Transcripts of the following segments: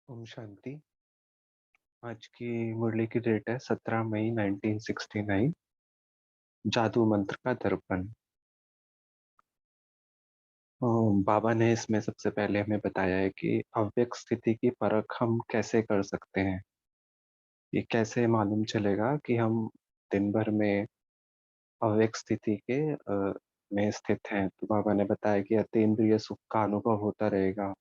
ओम शांति। आज की मुरली की डेट है 17 मई 1969। जादू मंत्र का दर्पण। बाबा ने इसमें सबसे पहले हमें बताया है कि अव्यक्त स्थिति की परख हम कैसे कर सकते हैं। ये कैसे मालूम चलेगा कि हम दिन भर में अव्यक्त स्थिति के में स्थित हैं। तो बाबा ने बताया कि अतीन्द्रिय सुख का अनुभव होता रहेगा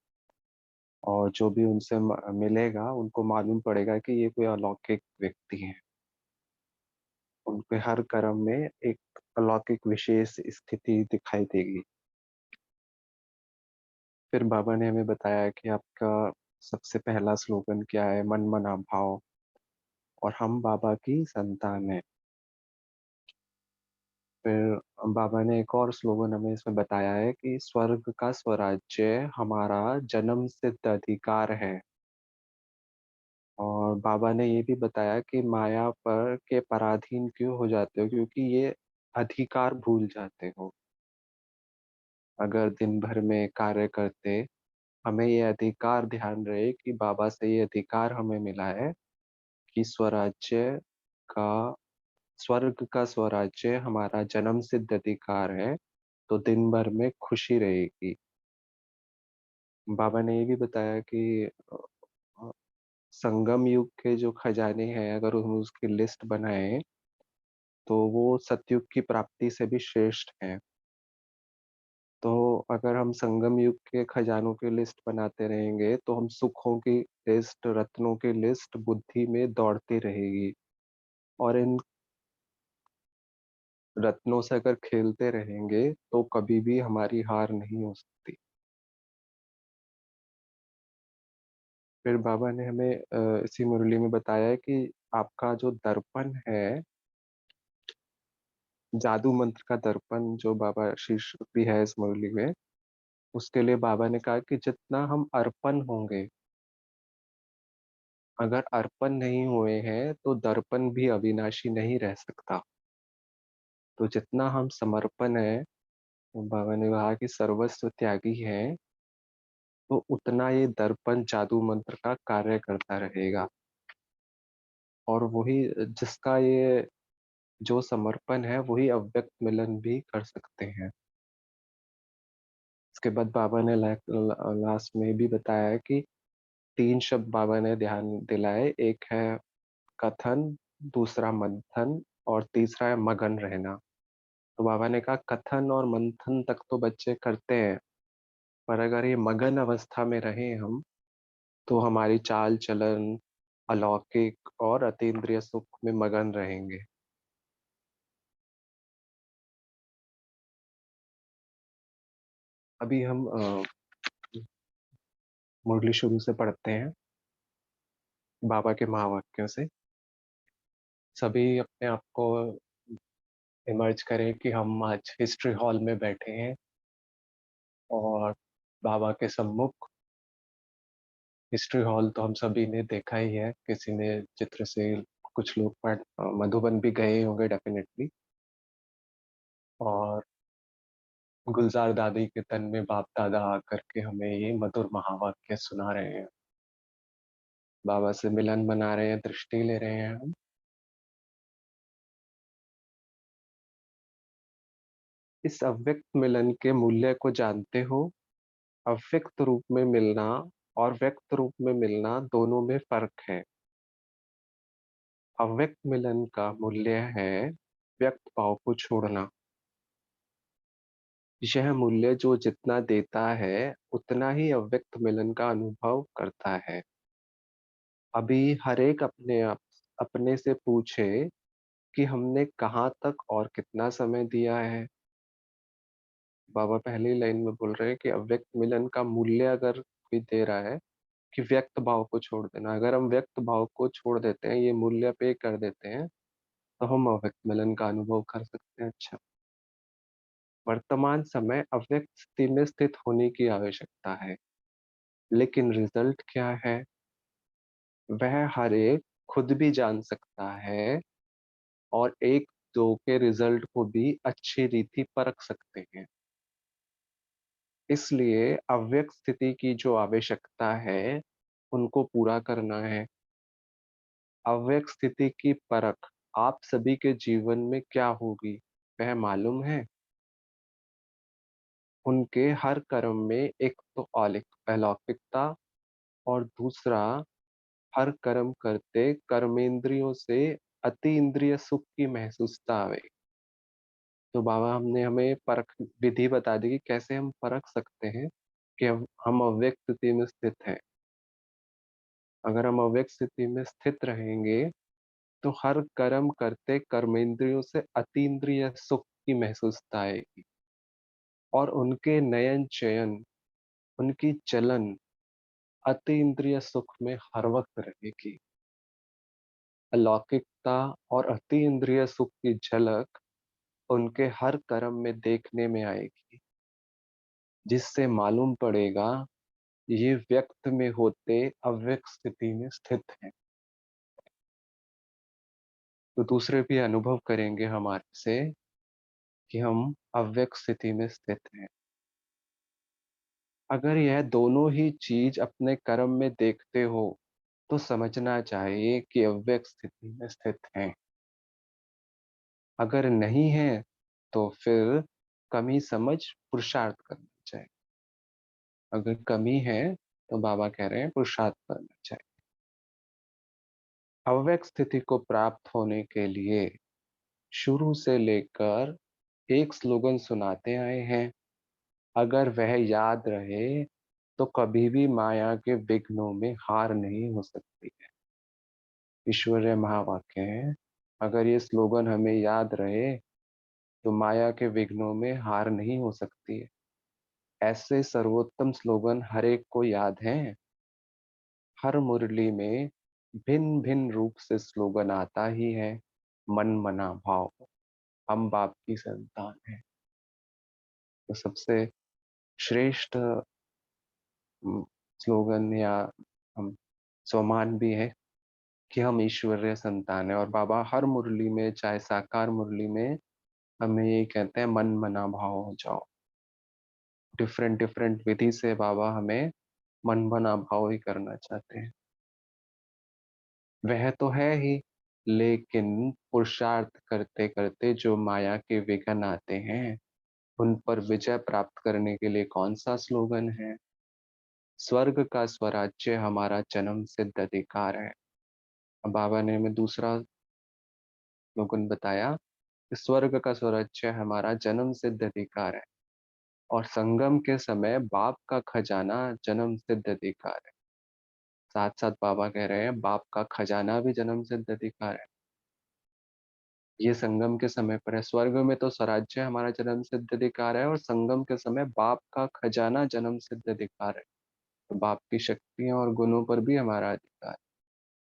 और जो भी उनसे मिलेगा उनको मालूम पड़ेगा कि ये कोई अलौकिक व्यक्ति है। उनके हर कर्म में एक अलौकिक विशेष स्थिति दिखाई देगी। फिर बाबा ने हमें बताया कि आपका सबसे पहला स्लोगन क्या है, मन मना भाव, और हम बाबा की संतान है। फिर बाबा ने एक और स्लोगन हमें इसमें बताया है कि स्वर्ग का स्वराज्य हमारा जन्म सिद्ध अधिकार है। और बाबा ने ये भी बताया कि माया पर के पराधीन क्यों हो जाते हो, क्योंकि ये अधिकार भूल जाते हो। अगर दिन भर में कार्य करते, हमें ये अधिकार ध्यान रहे कि बाबा से ये अधिकार हमें मिला है कि का स्वर्ग का स्वराज्य हमारा जन्म सिद्ध अधिकार है। तो दिन भर में खुशी रहेगी। बाबा ने ये भी बताया कि अ, संगम युग के जो खजाने हैं, अगर हम उसकी लिस्ट बनाएं तो वो सतयुग की प्राप्ति से भी श्रेष्ठ है। तो अगर हम संगम युग के खजानों की लिस्ट बनाते रहेंगे तो हम सुखों की लिस्ट, रत्नों की लिस्ट बुद्धि में दौड़ती रहेगी। और इन रत्नों से अगर खेलते रहेंगे तो कभी भी हमारी हार नहीं हो सकती। फिर बाबा ने हमें इसी मुरली में बताया है कि आपका जो दर्पण है, जादू मंत्र का दर्पण जो बाबा शीर्ष भी है इस मुरली में, उसके लिए बाबा ने कहा कि जितना हम अर्पण होंगे, अगर अर्पण नहीं हुए हैं तो दर्पण भी अविनाशी नहीं रह सकता। तो जितना हम समर्पण है, बाबा ने कहा कि सर्वस्व त्यागी है, तो उतना ये दर्पण जादू मंत्र का कार्य करता रहेगा। और वही जिसका ये जो समर्पण है वही अव्यक्त मिलन भी कर सकते हैं। इसके बाद बाबा ने लास्ट में भी बताया है कि तीन शब्द बाबा ने ध्यान दिलाए। एक है कथन, दूसरा मंथन, और तीसरा है मगन रहना। तो बाबा ने कहा कथन और मंथन तक तो बच्चे करते हैं, पर अगर ये मगन अवस्था में रहे हम, तो हमारी चाल चलन अलौकिक और अतीन्द्रिय सुख में मगन रहेंगे। अभी हम मुरली शुरू से पढ़ते हैं बाबा के महावाक्यों से। सभी अपने आप को इमर्ज करें कि हम आज हिस्ट्री हॉल में बैठे हैं और बाबा के सम्मुख। हिस्ट्री हॉल तो हम सभी ने देखा ही है, किसी ने चित्रसेन, कुछ लोग मधुबन भी गए होंगे डेफिनेटली। और गुलजार दादी के तन में बाप दादा आकर के हमें ये मधुर महावाक्य सुना रहे हैं। बाबा से मिलन मना रहे हैं, दृष्टि ले रहे हैं हम। इस अव्यक्त मिलन के मूल्य को जानते हो। अव्यक्त रूप में मिलना और व्यक्त रूप में मिलना दोनों में फर्क है। अव्यक्त मिलन का मूल्य है व्यक्त भाव को छोड़ना। यह मूल्य जो जितना देता है उतना ही अव्यक्त मिलन का अनुभव करता है। अभी हर एक अपने से पूछे कि हमने कहाँ तक और कितना समय दिया है। बाबा पहली लाइन में बोल रहे हैं कि अव्यक्त मिलन का मूल्य अगर कोई दे रहा है कि व्यक्त भाव को छोड़ देना। अगर हम व्यक्त भाव को छोड़ देते हैं, ये मूल्य पे कर देते हैं, तो हम अव्यक्त मिलन का अनुभव कर सकते हैं। अच्छा, वर्तमान समय अव्यक्त स्थिति में स्थित होने की आवश्यकता है, लेकिन रिजल्ट क्या है वह हर एक खुद भी जान सकता है, और एक दो के रिजल्ट को भी अच्छी रीति परख सकते हैं। इसलिए अव्यक्त स्थिति की जो आवश्यकता है उनको पूरा करना है। अव्यक्त स्थिति की परख आप सभी के जीवन में क्या होगी, वह मालूम है? उनके हर कर्म में एक तो अलौकिकता, और दूसरा, हर कर्म करते कर्मेंद्रियों से अति इंद्रिय सुख की महसूसता आवे। तो बाबा हमने हमें परख विधि बता दी कि कैसे हम परख सकते हैं कि हम अव्यक्त स्थिति में स्थित हैं। अगर हम अव्यक्त स्थिति में स्थित रहेंगे तो हर कर्म करते कर्मेंद्रियों से अतीन्द्रिय सुख की महसूसता आएगी, और उनके नयन चयन, उनकी चलन अतीन्द्रिय सुख में हर वक्त रहेगी। अलौकिकता और अतीन्द्रिय सुख की झलक उनके हर कर्म में देखने में आएगी, जिससे मालूम पड़ेगा ये व्यक्त में होते अव्यक्त स्थिति में स्थित हैं। तो दूसरे भी अनुभव करेंगे हमारे से कि हम अव्यक्त स्थिति में स्थित हैं। अगर यह दोनों ही चीज अपने कर्म में देखते हो तो समझना चाहिए कि अव्यक्त स्थिति में स्थित हैं। अगर नहीं है तो फिर कमी समझ पुरुषार्थ करना चाहिए। अगर कमी है तो बाबा कह रहे हैं पुरुषार्थ करना चाहिए। अव्यक्त स्थिति को प्राप्त होने के लिए शुरू से लेकर एक स्लोगन सुनाते आए हैं। अगर वह याद रहे तो कभी भी माया के विघ्नों में हार नहीं हो सकती है। ईश्वरीय महावाक्य है। अगर ये स्लोगन हमें याद रहे तो माया के विघ्नों में हार नहीं हो सकती है। ऐसे सर्वोत्तम स्लोगन हर एक को याद हैं। हर मुरली में भिन्न भिन्न रूप से स्लोगन आता ही है। मन मना भाव, हम बाप की संतान है। तो सबसे श्रेष्ठ स्लोगन या हम सोमान भी है कि हम ईश्वरीय संतान है। और बाबा हर मुरली में, चाहे साकार मुरली में, हमें ये कहते हैं मन मना भाव हो जाओ। डिफरेंट डिफरेंट विधि से बाबा हमें मन बना भाव ही करना चाहते हैं। वह तो है ही, लेकिन पुरुषार्थ करते करते जो माया के विघ्न आते हैं उन पर विजय प्राप्त करने के लिए कौन सा स्लोगन है? स्वर्ग का स्वराज्य हमारा जन्म सिद्ध अधिकार है। अब बाबा ने हमें दूसरा स्लोगन बताया कि स्वर्ग का स्वराज्य हमारा जन्म सिद्ध अधिकार है, और संगम के समय बाप का खजाना जन्म सिद्ध अधिकार है। साथ साथ बाबा कह रहे हैं बाप का खजाना भी जन्म सिद्ध अधिकार है। ये संगम के समय पर है। स्वर्ग में तो स्वराज्य हमारा जन्म सिद्ध अधिकार है, और संगम के समय बाप का खजाना जन्म सिद्ध अधिकार है। तो बाप की शक्तियों और गुणों पर भी हमारा अधिकार है।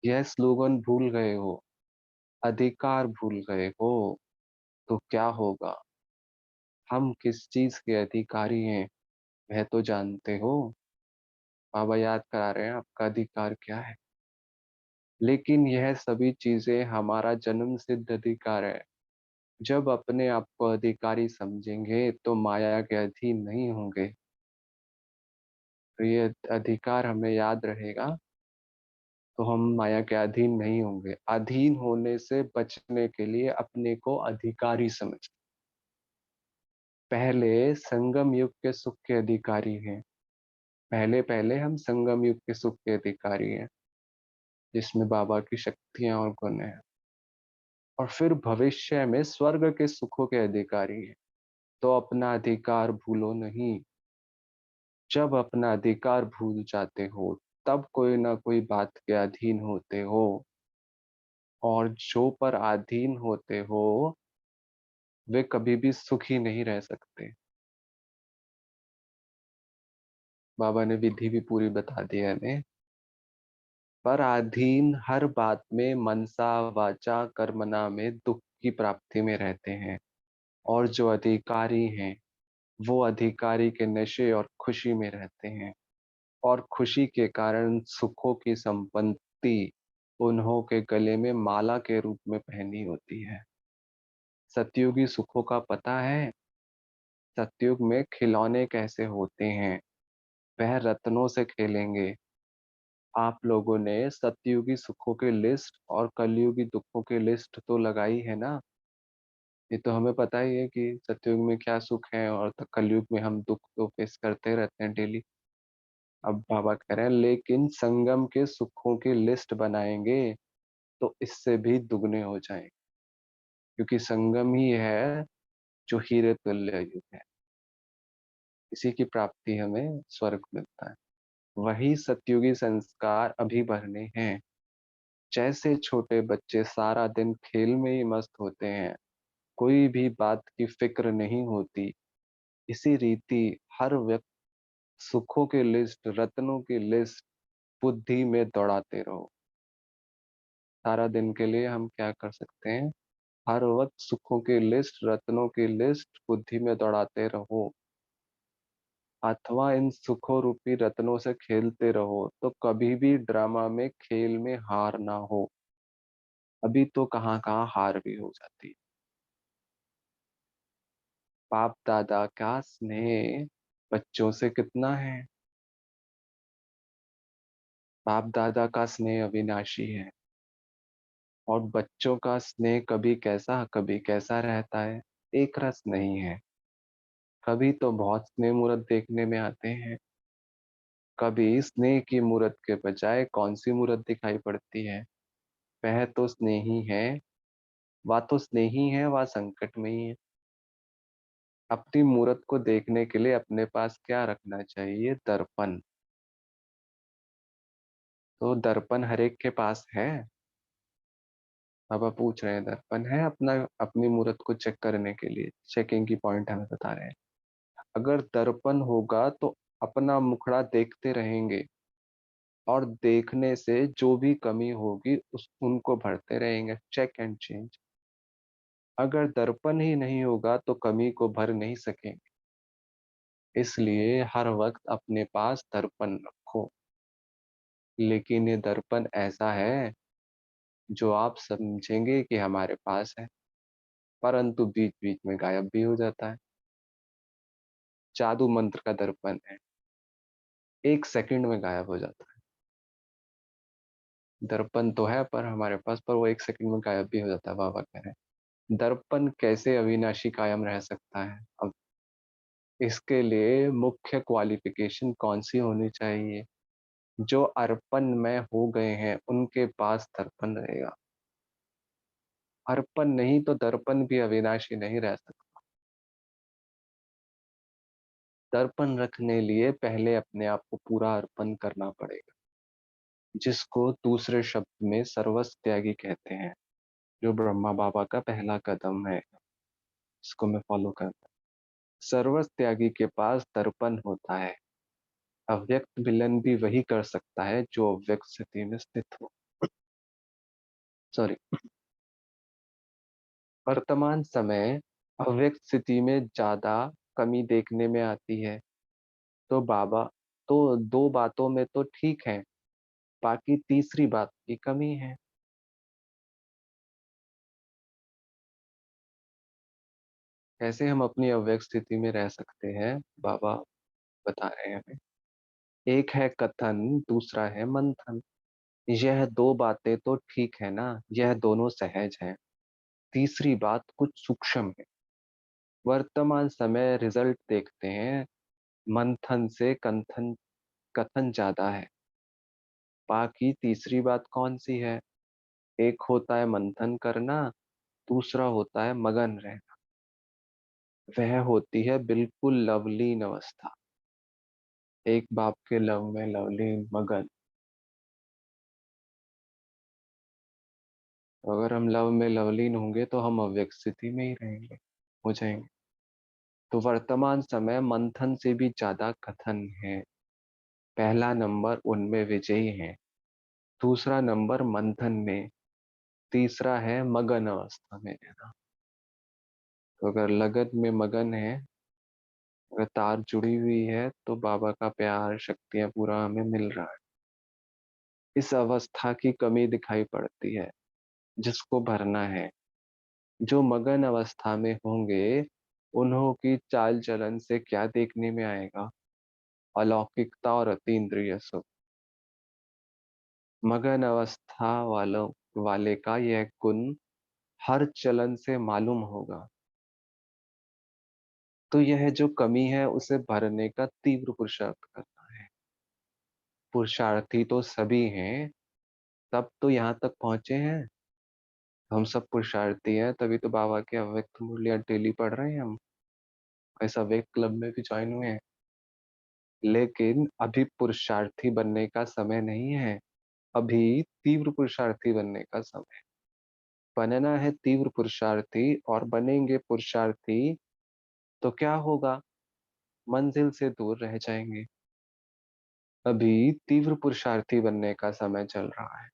यह स्लोगन भूल गए हो, अधिकार भूल गए हो, तो क्या होगा? हम किस चीज के अधिकारी हैं वह तो जानते हो। बाबा याद करा रहे हैं आपका अधिकार क्या है। लेकिन यह सभी चीजें हमारा जन्म सिद्ध अधिकार है। जब अपने आप को अधिकारी समझेंगे तो माया के अधीन नहीं होंगे। तो ये अधिकार हमें याद रहेगा, तो हम माया के अधीन नहीं होंगे। अधीन होने से बचने के लिए अपने को अधिकारी समझ। पहले संगम युग के सुख के अधिकारी हैं। पहले पहले हम संगम युग के सुख के अधिकारी हैं, जिसमें बाबा की शक्तियां और गुण है। और फिर भविष्य में स्वर्ग के सुखों के अधिकारी हैं। तो अपना अधिकार भूलो नहीं। जब अपना अधिकार भूल जाते हो तब कोई ना कोई बात के अधीन होते हो, और जो पर अधीन होते हो वे कभी भी सुखी नहीं रह सकते। बाबा ने विधि भी पूरी बता दी है हमें। पर अधीन हर बात में मनसा वाचा कर्मणा में दुख की प्राप्ति में रहते हैं। और जो अधिकारी हैं वो अधिकारी के नशे और खुशी में रहते हैं, और खुशी के कारण सुखों की संपत्ति उन्हों के गले में माला के रूप में पहनी होती है। सतयुगी सुखों का पता है? सतयुग में खिलौने कैसे होते हैं? वह रत्नों से खेलेंगे, आप लोगों ने सतयुगी सुखों की लिस्ट और कलयुगी दुखों की लिस्ट तो लगाई है ना। ये तो हमें पता ही है कि सतयुग में क्या सुख है और कलयुग में हम दुख तो फेस करते रहते हैं डेली। अब बाबा कह रहे हैं लेकिन संगम के सुखों की लिस्ट बनाएंगे तो इससे भी दुगने हो जाएंगे, क्योंकि संगम ही है जो हीरे तुल्य युग है। इसी की प्राप्ति हमें स्वर्ग मिलता है। वही सतयुगी संस्कार अभी भरने हैं। जैसे छोटे बच्चे सारा दिन खेल में ही मस्त होते हैं, कोई भी बात की फिक्र नहीं होती, इसी रीति हर व्यक्ति सुखों की लिस्ट, रत्नों की लिस्ट बुद्धि में दौड़ाते रहो। सारा दिन के लिए हम क्या कर सकते हैं? हर वक्त सुखों की लिस्ट, रत्नों की लिस्ट बुद्धि में दौड़ाते रहो, अथवा इन सुखों रूपी रत्नों से खेलते रहो, तो कभी भी ड्रामा में खेल में हार ना हो। अभी तो कहाँ कहाँ हार भी हो जाती है। बाप दादा का स्नेह बच्चों से कितना है? बाप दादा का स्नेह अविनाशी है, और बच्चों का स्नेह कभी कैसा रहता है, एक रस नहीं है। कभी तो बहुत स्नेह मूर्त देखने में आते हैं, कभी स्नेह की मूर्त के बजाय कौन सी मूर्त दिखाई पड़ती है? वह तो स्नेही है, वह तो स्नेही है, वह संकट में ही है। अपनी मूर्त को देखने के लिए अपने पास क्या रखना चाहिए? दर्पण। तो दर्पण हर एक के पास है। बाबा पूछ रहे हैं दर्पण है अपना, अपनी मूर्त को चेक करने के लिए, चेकिंग की पॉइंट हमें बता रहे हैं। अगर दर्पण होगा तो अपना मुखड़ा देखते रहेंगे, और देखने से जो भी कमी होगी उस उनको भरते रहेंगे, चेक एंड चेंज। अगर दर्पण ही नहीं होगा तो कमी को भर नहीं सकेंगे। इसलिए हर वक्त अपने पास दर्पण रखो। लेकिन ये दर्पण ऐसा है जो आप समझेंगे कि हमारे पास है, परंतु बीच बीच में गायब भी हो जाता है। जादू मंत्र का दर्पण है, एक सेकंड में गायब हो जाता है। दर्पण तो है पर हमारे पास, पर वो एक सेकंड में गायब भी हो जाता है। बाबा कह रहे हैं दर्पण कैसे अविनाशी कायम रह सकता है? अब इसके लिए मुख्य क्वालिफिकेशन कौन सी होनी चाहिए? जो अर्पण में हो गए हैं उनके पास दर्पण रहेगा। अर्पण नहीं तो दर्पण भी अविनाशी नहीं रह सकता। दर्पण रखने लिए पहले अपने आप को पूरा अर्पण करना पड़ेगा, जिसको दूसरे शब्द में सर्वस्व त्यागी कहते हैं, जो ब्रह्मा बाबा का पहला कदम है। इसको मैं फॉलो करता हूँ। सर्वस्व त्यागी के पास दर्पण होता है। अव्यक्त मिलन भी वही कर सकता है जो अव्यक्त स्थिति में स्थित हो। सॉरी। वर्तमान समय अव्यक्त स्थिति में ज्यादा कमी देखने में आती है। तो बाबा, तो दो बातों में तो ठीक है, बाकी तीसरी बात की कमी है। कैसे हम अपनी अव्यक्त स्थिति में रह सकते हैं? बाबा बता रहे हैं हमें। एक है कथन, दूसरा है मंथन। यह दो बातें तो ठीक है ना, यह दोनों सहज हैं। तीसरी बात कुछ सूक्ष्म है। वर्तमान समय रिजल्ट देखते हैं, मंथन से कंथन, कथन ज्यादा है। बाकी तीसरी बात कौन सी है? एक होता है मंथन करना, दूसरा होता है मगन रहना। वह होती है बिल्कुल लवलीन अवस्था। एक बाप के लव में लवलीन मगन। तो अगर हम लव में लवलीन होंगे तो हम अव्यक्त स्थिति में ही रहेंगे, हो जाएंगे। तो वर्तमान समय मंथन से भी ज्यादा कथन है। पहला नंबर उनमें विजयी है, दूसरा नंबर मंथन में, तीसरा है मगन अवस्था में रहना। तो अगर लगन में मगन है, अगर तार जुड़ी हुई है, तो बाबा का प्यार, शक्तियां पूरा हमें मिल रहा है। इस अवस्था की कमी दिखाई पड़ती है, जिसको भरना है। जो मगन अवस्था में होंगे उन्हों की चाल चलन से क्या देखने में आएगा? अलौकिकता और अतीन्द्रिय सुख। मगन अवस्था वाले का यह गुण हर चलन से मालूम होगा। तो यह जो कमी है उसे भरने का तीव्र पुरुषार्थ करना है। पुरुषार्थी तो सभी हैं, तब तो यहाँ तक पहुंचे हैं। हम सब पुरुषार्थी हैं, तभी तो बाबा के अव्यक्त मुरलियां डेली पढ़ रहे हैं हम। ऐसा वेक क्लब में भी ज्वाइन हुए हैं। लेकिन अभी पुरुषार्थी बनने का समय नहीं है। अभी तीव्र पुरुषार्थी बनने का समय है। बनना है तीव्र पुरुषार्थी, और बनेंगे पुरुषार्थी तो क्या होगा? मंजिल से दूर रह जाएंगे। अभी तीव्र पुरुषार्थी बनने का समय चल रहा है।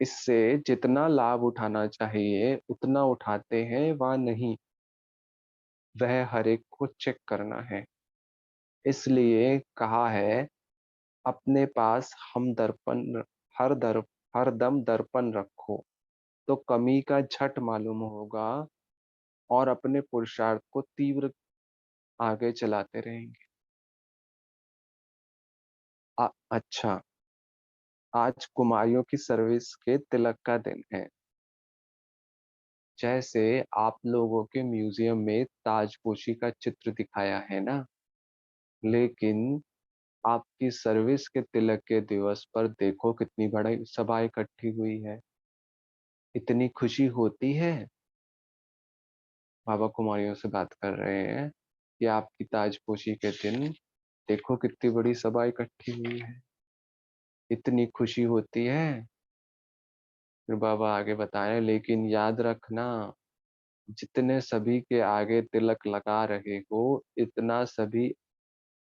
इससे जितना लाभ उठाना चाहिए उतना उठाते हैं व नहीं, वह हर एक को चेक करना है। इसलिए कहा है, अपने पास हम दर्पण हर दर हर दम दर्पण रखो, तो कमी का झट मालूम होगा और अपने पुरुषार्थ को तीव्र आगे चलाते रहेंगे। अच्छा, आज कुमारियों की सर्विस के तिलक का दिन है। जैसे आप लोगों के म्यूजियम में ताजपोशी का चित्र दिखाया है ना, लेकिन आपकी सर्विस के तिलक के दिवस पर देखो कितनी बड़ी सभा इकट्ठी हुई है। इतनी खुशी होती है। बाबा कुमारियों से बात कर रहे हैं कि आपकी ताजपोशी के दिन देखो कितनी बड़ी सभा इकट्ठी हुई है, इतनी खुशी होती है। फिर बाबा आगे बताए, लेकिन याद रखना, जितने सभी के आगे तिलक लगा रहे हो, इतना सभी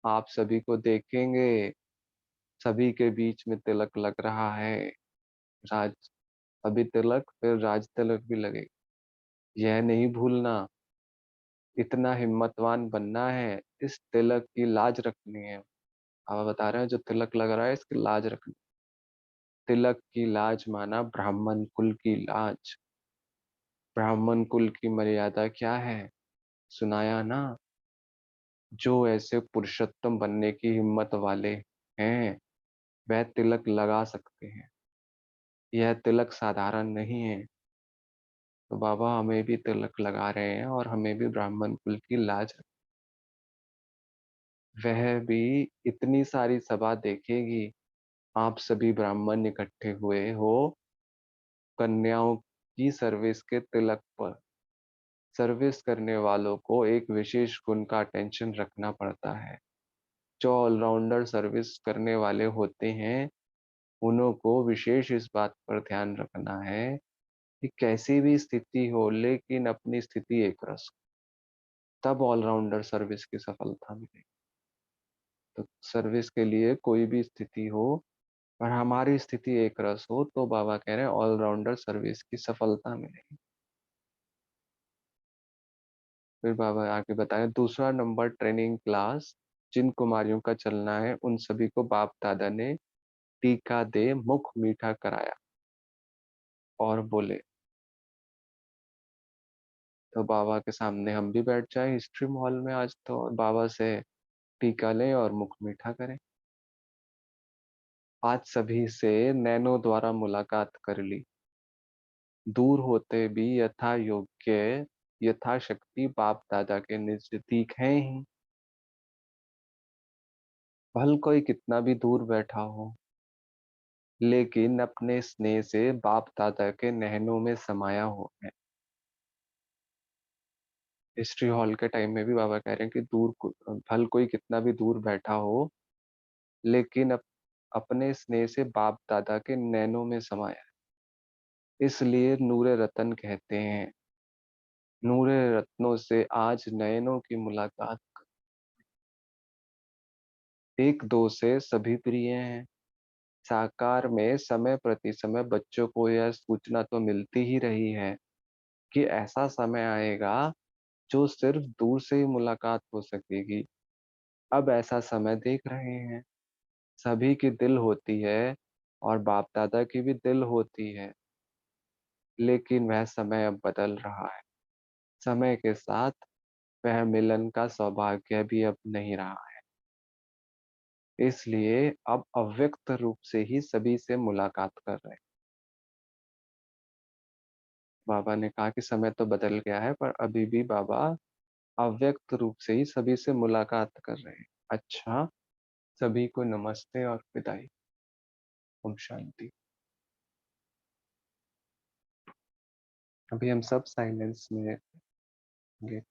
आप सभी को देखेंगे। सभी के बीच में तिलक लग रहा है। राज अभी तिलक, फिर राज तिलक भी लगेगा। यह नहीं भूलना। इतना हिम्मतवान बनना है, इस तिलक की लाज रखनी है। बाबा बता रहे हैं जो तिलक लग रहा है इसकी लाज रखनी। तिलक की लाज माना ब्राह्मण कुल की लाज। ब्राह्मण कुल की मर्यादा क्या है? सुनाया ना। जो ऐसे पुरुषोत्तम बनने की हिम्मत वाले हैं, वह तिलक लगा सकते हैं। यह तिलक साधारण नहीं है। तो बाबा हमें भी तिलक लगा रहे हैं और हमें भी ब्राह्मण कुल की लाज। वह भी इतनी सारी सभा देखेगी। आप सभी ब्राह्मण इकट्ठे हुए हो कन्याओं की सर्विस के तिलक पर। सर्विस करने वालों को एक विशेष गुण का अटेंशन रखना पड़ता है। जो ऑलराउंडर सर्विस करने वाले होते हैं, उन्हों को विशेष इस बात पर ध्यान रखना है कि कैसी भी स्थिति हो, लेकिन अपनी स्थिति एक रस हो। तब ऑलराउंडर सर्विस की सफलता मिलेगी। तो सर्विस के लिए कोई भी स्थिति हो, पर हमारी स्थिति एक रस हो, तो बाबा कह रहे हैं ऑलराउंडर सर्विस की सफलता मिलेगी। फिर बाबा आगे बताएं, दूसरा नंबर ट्रेनिंग क्लास जिन कुमारियों का चलना है, उन सभी को बाप दादा ने टीका दे मुख मीठा कराया और बोले, तो बाबा के सामने हम भी बैठ जाए हिस्ट्री मॉल में आज, तो और बाबा से टीका लें और मुख मीठा करें। आज सभी से नैनो द्वारा मुलाकात कर ली। दूर होते भी यथा योग्य यथाशक्ति बाप दादा के नजदीक हैं ही। भल कोई कितना भी दूर बैठा हो, लेकिन अपने स्नेह से बाप दादा के नहनों में समाया हो है। हिस्ट्री हॉल के टाइम में भी बाबा कह रहे हैं कि भल कोई कितना भी दूर बैठा हो, लेकिन अपने स्नेह से बाप दादा के नैनों में समाया है। इसलिए नूरे रतन कहते हैं। नूरे रत्नों से आज नयनों की मुलाकात। एक दो से सभी प्रिय हैं। साकार में समय प्रति समय बच्चों को यह सूचना तो मिलती ही रही है कि ऐसा समय आएगा जो सिर्फ दूर से ही मुलाकात हो सकेगी। अब ऐसा समय देख रहे हैं। सभी की दिल होती है और बाप दादा की भी दिल होती है, लेकिन वह समय अब बदल रहा है। समय के साथ वह मिलन का सौभाग्य भी अब नहीं रहा है। इसलिए अब अव्यक्त रूप से ही सभी से मुलाकात कर रहे हैं। बाबा ने कहा कि समय तो बदल गया है, पर अभी भी बाबा अव्यक्त रूप से ही सभी से मुलाकात कर रहे हैं। अच्छा, सभी को नमस्ते और विदाई। ओम शांति। अभी हम सब साइलेंस में होंगे।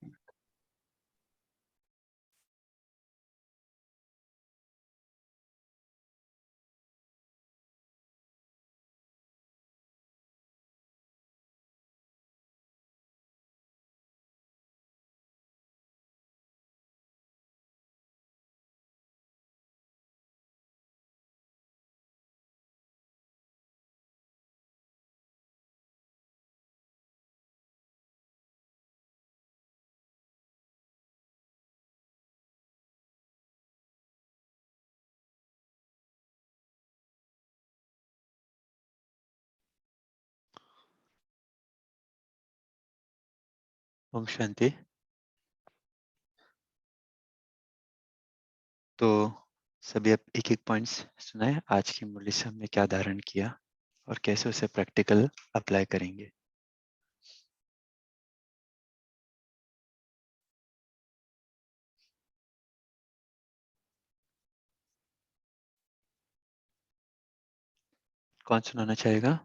ओम शांति। तो सभी अब एक एक पॉइंट्स सुनाए, आज की मुरली से हमने क्या धारण किया और कैसे उसे प्रैक्टिकल अप्लाई करेंगे। कौन सुनाना चाहेगा?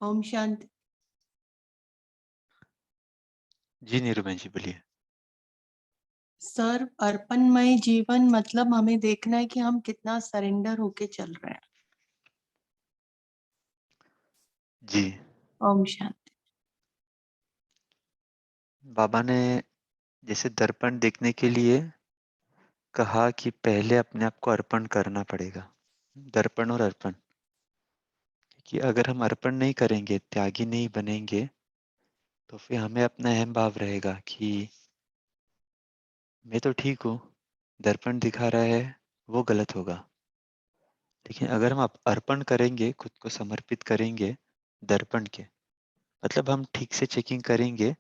ओम शांति। जी नीरूबेन जी बोलिए। सर्व अर्पणमय जीवन मतलब हमें देखना है कि हम कितना सरेंडर होके चल रहे हैं। जी, ओम शांति। बाबा ने जैसे दर्पण देखने के लिए कहा कि पहले अपने आप को अर्पण करना पड़ेगा। दर्पण और अर्पण, कि अगर हम अर्पण नहीं करेंगे, त्यागी नहीं बनेंगे, तो फिर हमें अपना अहम भाव रहेगा कि मैं तो ठीक हूँ, दर्पण दिखा रहा है वो गलत होगा। लेकिन अगर हम अर्पण करेंगे, खुद को समर्पित करेंगे दर्पण के, मतलब हम ठीक से चेकिंग करेंगे,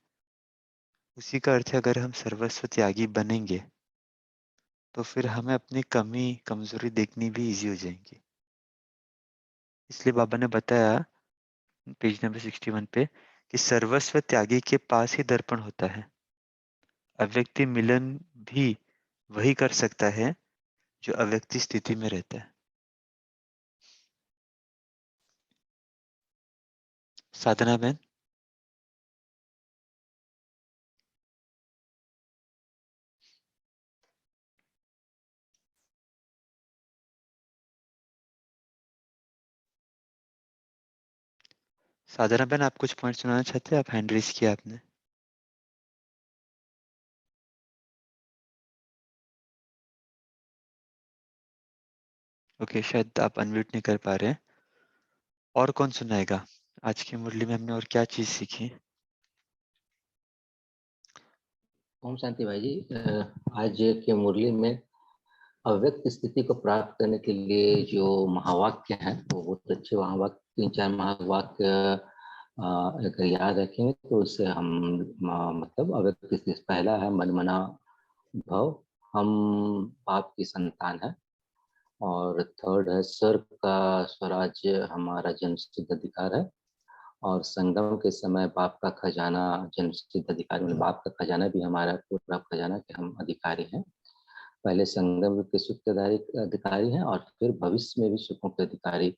उसी का अर्थ है अगर हम सर्वस्व त्यागी बनेंगे तो फिर हमें अपनी कमी कमजोरी देखनी भी इजी हो जाएंगी। इसलिए बाबा ने बताया पेज नंबर 61 पे कि सर्वस्व त्यागी के पास ही दर्पण होता है। अव्यक्ति मिलन भी वही कर सकता है जो अव्यक्ति स्थिति में रहता है। साधना बहन। साधना बहन, आप कुछ पॉइंट सुनाना चाहते हैं? आप हैंड रेस किया आपने। ओके, शायद आप अनम्यूट नहीं कर पा रहे हैं। और कौन सुनाएगा? आज की मुरली में हमने और क्या चीज सीखी? ओम शांति भाई जी। आज के मुरली में अव्यक्त स्थिति को प्राप्त करने के लिए जो महावाक्य हैं वो बहुत अच्छे महावाक्य, 3-4 महावाक्य अगर याद रखेंगे तो उससे हम मतलब अव्यक्त स्थिति, पहला है मन मना भव, हम पाप की संतान है। और थर्ड है स्वर्ग का स्वराज्य हमारा जन्मसिद्ध अधिकार है। और संगम के समय बाप का खजाना जन्मसिद्ध अधिकारी, मतलब बाप का खजाना भी हमारा पूरा खजाना के हम अधिकारी हैं। पहले संगम के सुख के अधिकारी हैं और फिर भविष्य में भी सुखों के अधिकारी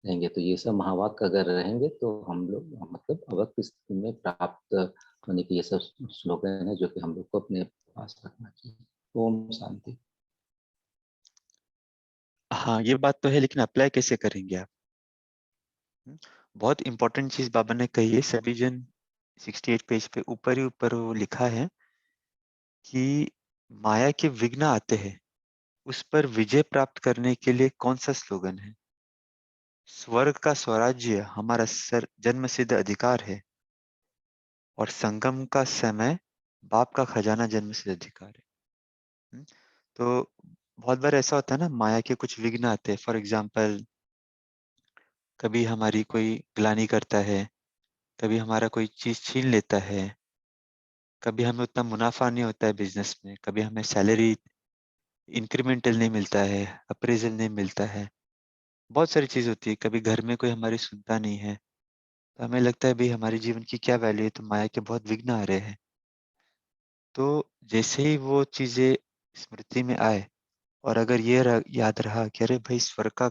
रहेंगे। तो ये सब महावाक्य अगर रहेंगे तो हम लोग मतलब अवक्त स्थिति में प्राप्त होने के ये सब स्लोगन है जो कि हम लोग को अपने पास रखना चाहिए। ओम शांति। हाँ, ये बात तो है, लेकिन अप्लाई कैसे करेंगे आप? बहुत इंपॉर्टेंट चीज बाबा ने कही है। सभी जन 68 पेज पे ऊपर ही ऊपर वो लिखा है कि माया के विघ्न आते हैं, उस पर विजय प्राप्त करने के लिए कौन सा स्लोगन है? स्वर्ग का स्वराज्य हमारा जन्म सिद्ध अधिकार है और संगम का समय बाप का खजाना जन्म सिद्ध अधिकार है। तो बहुत बार ऐसा होता है ना, माया के कुछ विघ्न आते हैं। फॉर एग्जाम्पल, कभी हमारी कोई ग्लानि करता है, कभी हमारा कोई चीज छीन लेता है, कभी हमें उतना मुनाफा नहीं होता है बिजनेस में, कभी हमें सैलरी इंक्रीमेंटल नहीं मिलता है, अप्रेजल नहीं मिलता है, बहुत सारी चीज होती है। कभी घर में कोई हमारी सुनता नहीं है, तो हमें लगता है भाई हमारे जीवन की क्या वैल्यू है, तो माया के बहुत विघ्न आ रहे हैं। तो जैसे ही वो चीजें स्मृति में आए, और अगर ये याद रहा कि अरे भाई, स्वर्ग का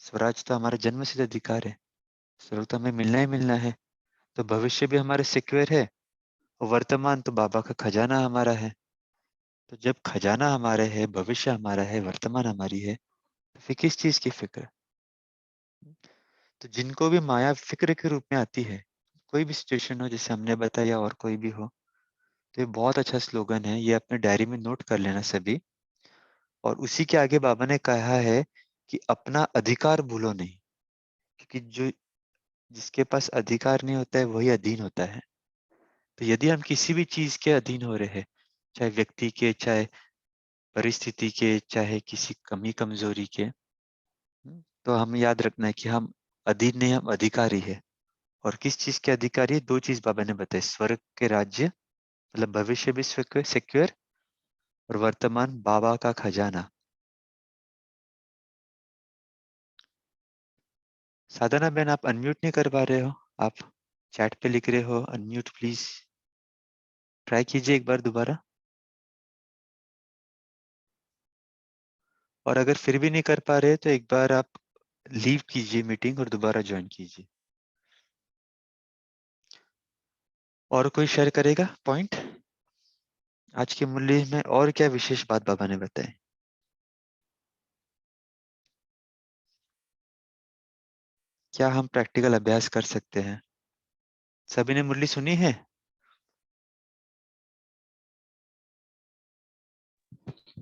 स्वराज तो हमारा जन्म सिद्ध अधिकार है, स्वर्ग तो हमें मिलना ही मिलना है, तो भविष्य भी हमारे सिक्योर है, और वर्तमान तो बाबा का खजाना हमारा है। तो जब खजाना हमारा है, भविष्य हमारा है, वर्तमान हमारी है, तो फिर किस चीज की फिक्र? तो जिनको भी माया फिक्र के रूप में आती है, कोई भी सिचुएशन हो, जैसे हमने बताया और कोई भी हो, तो ये बहुत अच्छा स्लोगन है, ये अपने डायरी में नोट कर लेना सभी। और उसी के आगे बाबा ने कहा है कि अपना अधिकार भूलो नहीं, क्योंकि जो जिसके पास अधिकार नहीं होता है वही अधीन होता है। तो यदि हम किसी भी चीज के अधीन हो रहे हैं, चाहे व्यक्ति के, चाहे परिस्थिति के, चाहे किसी कमी कमजोरी के, तो हमें याद रखना है कि हम अधीन नहीं, हम अधिकारी है। और किस चीज के अधिकारी है? दो चीज बाबा ने बताई, स्वर्ग के राज्य मतलब भविष्य भी सिक्योर, और वर्तमान बाबा का खजाना। साधना बहन, आप अनम्यूट नहीं कर पा रहे हो, आप चैट पे लिख रहे हो अनम्यूट, प्लीज ट्राई कीजिए एक बार दोबारा। और अगर फिर भी नहीं कर पा रहे तो एक बार आप लीव कीजिए मीटिंग और दोबारा ज्वाइन कीजिए। और कोई शेयर करेगा पॉइंट आज के मूल्य में? और क्या विशेष बात बाबा ने बताई? क्या हम प्रैक्टिकल अभ्यास कर सकते हैं? सभी ने मुरली सुनी है?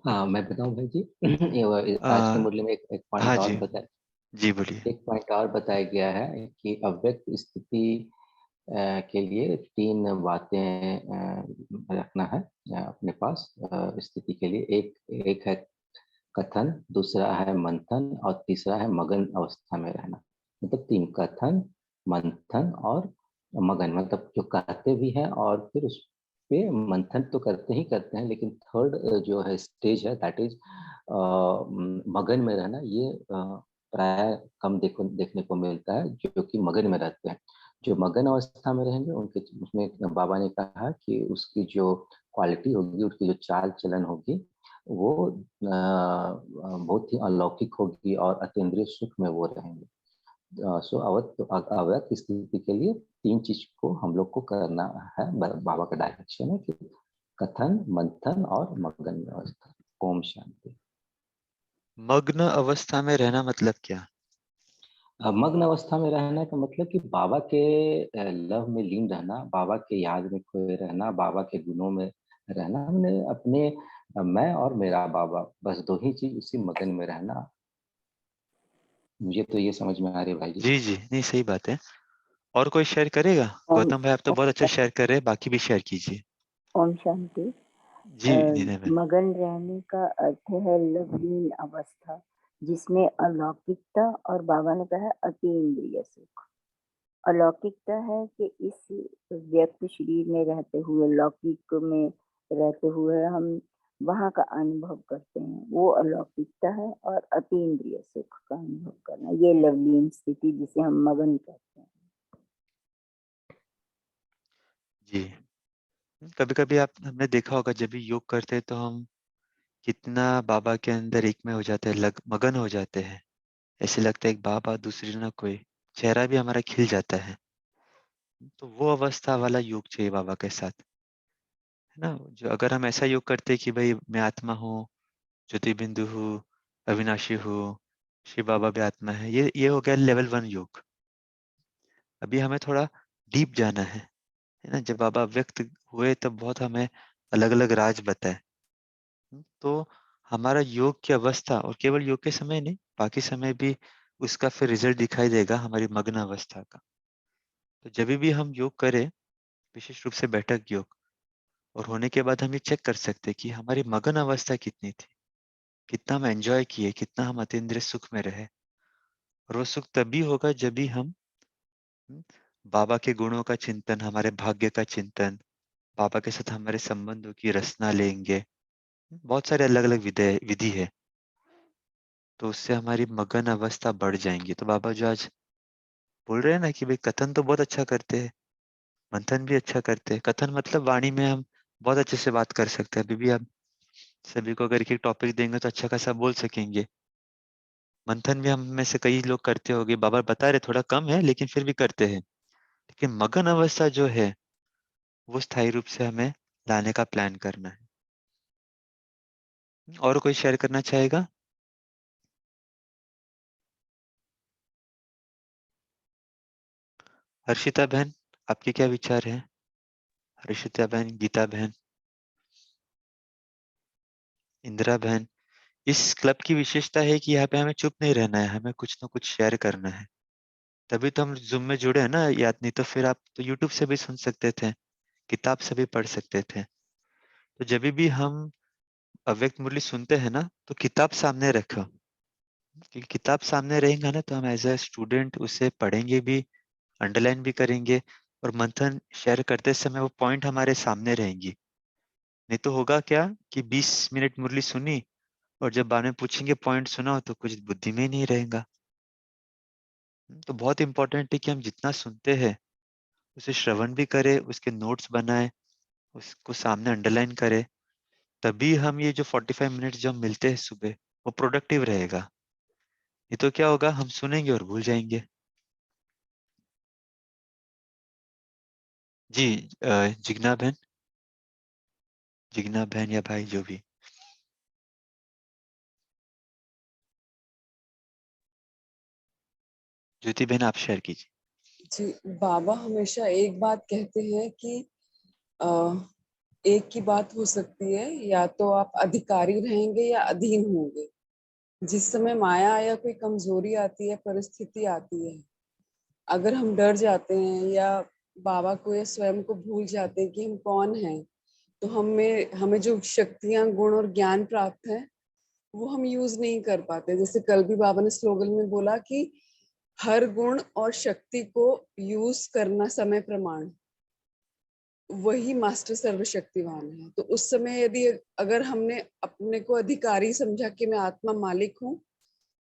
हाँ, मैं बताऊं भाई जी। आज के आ, मुरली में एक हाँ पॉइंट और जी, बताया, जी बोलिए। एक पॉइंट और बताया गया है कि अव्यक्त स्थिति के लिए तीन बातें रखना है अपने पास स्थिति के लिए। एक एक है कथन, दूसरा है मंथन, और तीसरा है मगन अवस्था में रहना। मतलब तीन, कथन, मंथन और मगन, मतलब जो कहते भी हैं और फिर उस पे मंथन तो करते ही करते हैं, लेकिन थर्ड जो है स्टेज है, दैट इज मगन में रहना। ये प्राय कम देखने को मिलता है जो कि मगन में रहते हैं। जो मगन अवस्था में रहेंगे उनके, उसमें बाबा ने कहा कि उसकी जो क्वालिटी होगी, उसकी जो चाल चलन होगी, वो बहुत ही अलौकिक होगी और अतीन्द्रिय सुख में वो रहेंगे। सो अवैध स्थिति के लिए तीन चीज को हम लोग को करना है। बाबा का डायरेक्शन है कि कथन, मंथन और मगन अवस्था। ओम शांति। मग्न अवस्था में रहना मतलब क्या? मग्न अवस्था में रहना का मतलब कि बाबा के लव में लीन रहना, बाबा के याद में खोए रहना, बाबा के गुणों में रहना। हमने अपने मैं और मेरा बाबा, बस दो ही चीज, उसी मगन में रहना। मुझे तो ये समझ में आ रही है भाई जी। जी जी, नहीं सही बात है। और कोई शेयर करेगा? ओम गौतम भाई, आप तो बहुत अच्छा शेयर कर रहे हैं, बाकी भी शेयर कीजिए। ओम शांति। जी नीना बहन। मगन रहने का अर्थ है लवलीन अवस्था, जिसमें अलौकिकता और बाबा ने कहा अतीन्द्रिय सुख। अलौकिकता है कि इस व्यक्त शरीर में रहते हुए, लौकिक में रहते हुए हम वहाँ का अनुभव करते हैं, वो अलौकिकता है। और अतीन्द्रिय सुख का अनुभव करना, ये लवलीन स्थिति जिसे हम मगन कहते हैं। जी, कभी कभी आप हमने देखा होगा, जब भी योग करते हैं तो हम कितना बाबा के अंदर एक में हो जाते हैं, मगन हो जाते हैं। ऐसे लगता है एक बाबा, दूसरी ना कोई, चेहरा भी हमारा खिल जाता है। तो वो अवस्था वाला योग चाहिए बाबा के साथ, है ना? जो अगर हम ऐसा योग करते हैं कि भाई मैं आत्मा हूँ, ज्योति बिंदु हूँ, अविनाशी हूँ, शिव बाबा भी आत्मा है, ये हो गया लेवल 1 योग। अभी हमें थोड़ा डीप जाना है ना? जब बाबा व्यक्त हुए तब बहुत हमें अलग अलग राज बताए। तो हमारा योग की अवस्था, और केवल योग के समय नहीं, बाकी समय भी उसका फिर रिजल्ट दिखाई देगा हमारी मग्न अवस्था का। तो जब भी हम योग करें, विशेष रूप से बैठक योग, और होने के बाद हम ये चेक कर सकते हैं कि हमारी मगन अवस्था कितनी थी। कितना हम एंजॉय किए, कितना हम अतीन्द्रिय सुख में रहे। और वो सुख तभी होगा जब भी हम बाबा के गुणों का चिंतन, हमारे भाग्य का चिंतन, बाबा के साथ हमारे संबंधों की रचना लेंगे। बहुत सारे अलग अलग विधि है, तो उससे हमारी मगन अवस्था बढ़ जाएंगी। तो बाबा जो आज बोल रहे हैं ना कि भाई कथन तो बहुत अच्छा करते हैं, मंथन भी अच्छा करते हैं। कथन मतलब वाणी में हम बहुत अच्छे से बात कर सकते हैं। अभी भी आप सभी को अगर एक टॉपिक देंगे तो अच्छा खासा बोल सकेंगे। मंथन भी हम में से कई लोग करते होंगे, बाबा बता रहे थोड़ा कम है लेकिन फिर भी करते हैं। लेकिन मगन अवस्था जो है वो स्थायी रूप से हमें लाने का प्लान करना है। और कोई शेयर करना चाहेगा? हर्षिता बहन, आपके क्या विचार हैं? हर्षिता बहन, गीता बहन, इंदिरा बहन। इस क्लब की विशेषता है कि यहाँ पे हमें चुप नहीं रहना है, हमें कुछ ना कुछ शेयर करना है। तभी तो हम जूम में जुड़े हैं ना, याद नहीं तो फिर आप तो यूट्यूब से भी सुन सकते थे, किताब से भी पढ़ सकते थे। तो जब भी हम अव्यक्त मुरली सुनते हैं ना, तो किताब सामने रखो, क्योंकि किताब सामने रहेगा ना तो हम एज ए स्टूडेंट उसे पढ़ेंगे भी, अंडरलाइन भी करेंगे, और मंथन शेयर करते समय वो पॉइंट हमारे सामने रहेंगी। नहीं तो होगा क्या कि 20 मिनट मुरली सुनी और जब बाद में पूछेंगे पॉइंट सुना हो तो कुछ बुद्धि में ही नहीं रहेगा। तो बहुत इंपॉर्टेंट है कि हम जितना सुनते हैं उसे श्रवण भी करें, उसके नोट्स बनाएं, उसको सामने अंडरलाइन करें। तभी हम ये जो 45 मिनट जो हम मिलते हैं सुबह, वो प्रोडक्टिव रहेगा। ये तो क्या होगा, हम सुनेंगे और भूल जाएंगे। जी, जिग्ना बहन, जिग्ना बहन या भाई जो भी। ज्योति बहन, आप शेयर कीजिए। जी, बाबा हमेशा एक बात कहते हैं कि अ, एक की बात हो सकती है, या तो आप अधिकारी रहेंगे या अधीन होंगे। जिस समय माया या कोई कमजोरी आती है, परिस्थिति आती है, अगर हम डर जाते हैं या बाबा को या स्वयं को भूल जाते हैं कि हम कौन हैं, तो हमें हमें जो शक्तियां, गुण और ज्ञान प्राप्त है वो हम यूज नहीं कर पाते। जैसे कल भी बाबा ने स्लोगन में बोला कि हर गुण और शक्ति को यूज करना समय प्रमाण, वही मास्टर सर्वशक्तिवान है। तो उस समय यदि अगर हमने अपने को अधिकारी समझा कि मैं आत्मा मालिक हूँ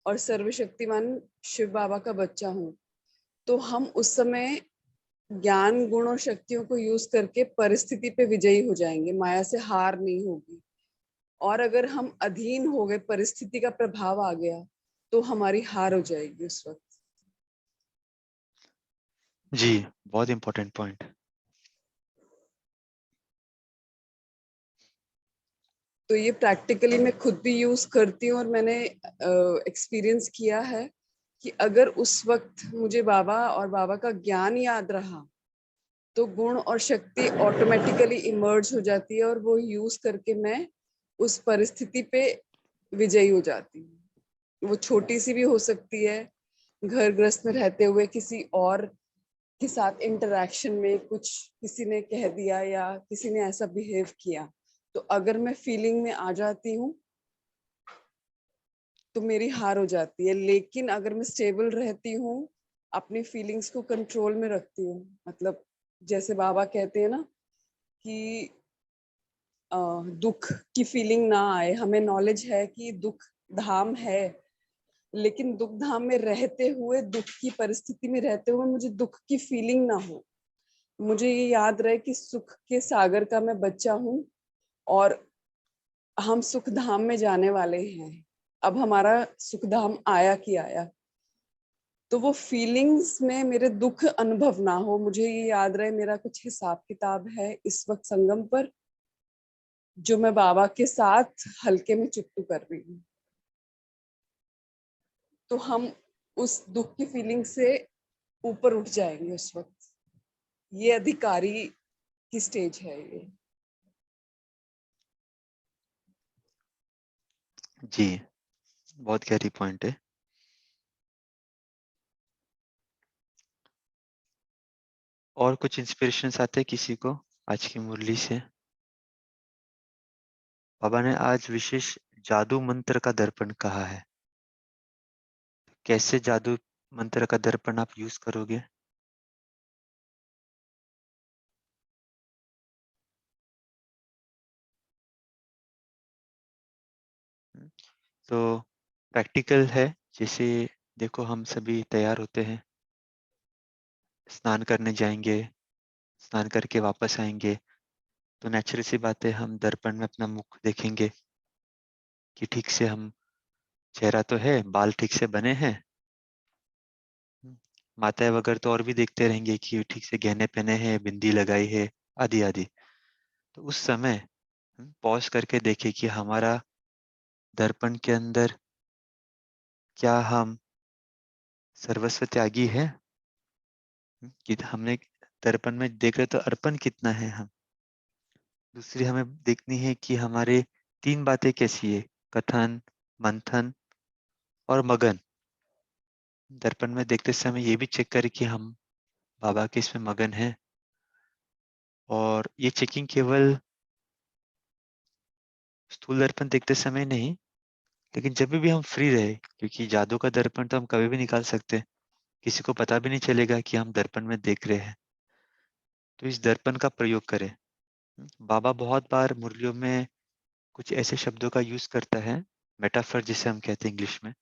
और सर्वशक्तिवान शिव बाबा का बच्चा हूँ, तो हम उस समय ज्ञान, गुण और शक्तियों को यूज करके परिस्थिति पे विजयी हो जाएंगे, माया से हार नहीं होगी। और अगर हम अधीन हो गए, परिस्थिति का प्रभाव आ गया, तो हमारी हार हो जाएगी उस वक्त। जी, बहुत इंपॉर्टेंट पॉइंट। तो ये प्रैक्टिकली मैं खुद भी यूज करती हूँ और मैंने एक्सपीरियंस किया है कि अगर उस वक्त मुझे बाबा और बाबा का ज्ञान याद रहा, तो गुण और शक्ति ऑटोमेटिकली इमर्ज हो जाती है और वो यूज करके मैं उस परिस्थिति पे विजयी हो जाती हूँ। वो छोटी सी भी हो सकती है, घर गृहस्थ में रहते हुए किसी और के साथ इंटरेक्शन में कुछ किसी ने कह दिया या किसी ने ऐसा बिहेव किया, तो अगर मैं फीलिंग में आ जाती हूँ तो मेरी हार हो जाती है। लेकिन अगर मैं स्टेबल रहती हूँ, अपनी फीलिंग्स को कंट्रोल में रखती हूँ, मतलब जैसे बाबा कहते हैं ना कि दुख की फीलिंग ना आए। हमें नॉलेज है कि दुख धाम है, लेकिन दुख धाम में रहते हुए, दुख की परिस्थिति में रहते हुए मुझे दुख की फीलिंग ना हो। मुझे ये याद रहे कि सुख के सागर का मैं बच्चा हूँ और हम सुख धाम में जाने वाले हैं। अब हमारा सुख धाम आया कि आया, तो वो फीलिंग्स में मेरे दुख अनुभव ना हो। मुझे ये याद रहे मेरा कुछ हिसाब किताब है इस वक्त संगम पर, जो मैं बाबा के साथ हल्के में चुप्पू कर रही हूँ। तो हम उस दुख की फीलिंग से ऊपर उठ जाएंगे उस वक्त। ये अधिकारी की स्टेज है ये। जी, बहुत गहरी पॉइंट है। और कुछ इंस्पिरेशन आते हैं किसी को आज की मुरली से? बाबा ने आज विशेष जादू मंत्र का दर्पण कहा है। कैसे जादू मंत्र का दर्पण आप यूज करोगे? तो प्रैक्टिकल है। जैसे देखो, हम सभी तैयार होते हैं, स्नान करने जाएंगे, स्नान करके वापस आएंगे, तो नेचुरल सी बात है, हम दर्पण में अपना मुख देखेंगे कि ठीक से हम, चेहरा तो है, बाल ठीक से बने हैं। माताएं वगैरह तो और भी देखते रहेंगे कि ठीक से गहने पहने हैं, बिंदी लगाई है, आदि आदि। तो उस समय पॉज करके देखे कि हमारा दर्पण के अंदर क्या हम सर्वस्व त्यागी है, कि हमने दर्पण में देख रहे तो अर्पण कितना है हम। दूसरी हमें देखनी है कि हमारे 3 बातें कैसी है, कथन, मंथन और मगन। दर्पण में देखते समय ये भी चेक करें कि हम बाबा के इसमें मगन हैं। और ये चेकिंग केवल स्थूल दर्पण देखते समय नहीं, लेकिन जब भी हम फ्री रहे, क्योंकि जादू का दर्पण तो हम कभी भी निकाल सकते हैं, किसी को पता भी नहीं चलेगा कि हम दर्पण में देख रहे हैं। तो इस दर्पण का प्रयोग करें। बाबा बहुत बार मुरलियों में कुछ ऐसे शब्दों का यूज करता है, मेटाफर जिसे हम कहते हैं इंग्लिश में,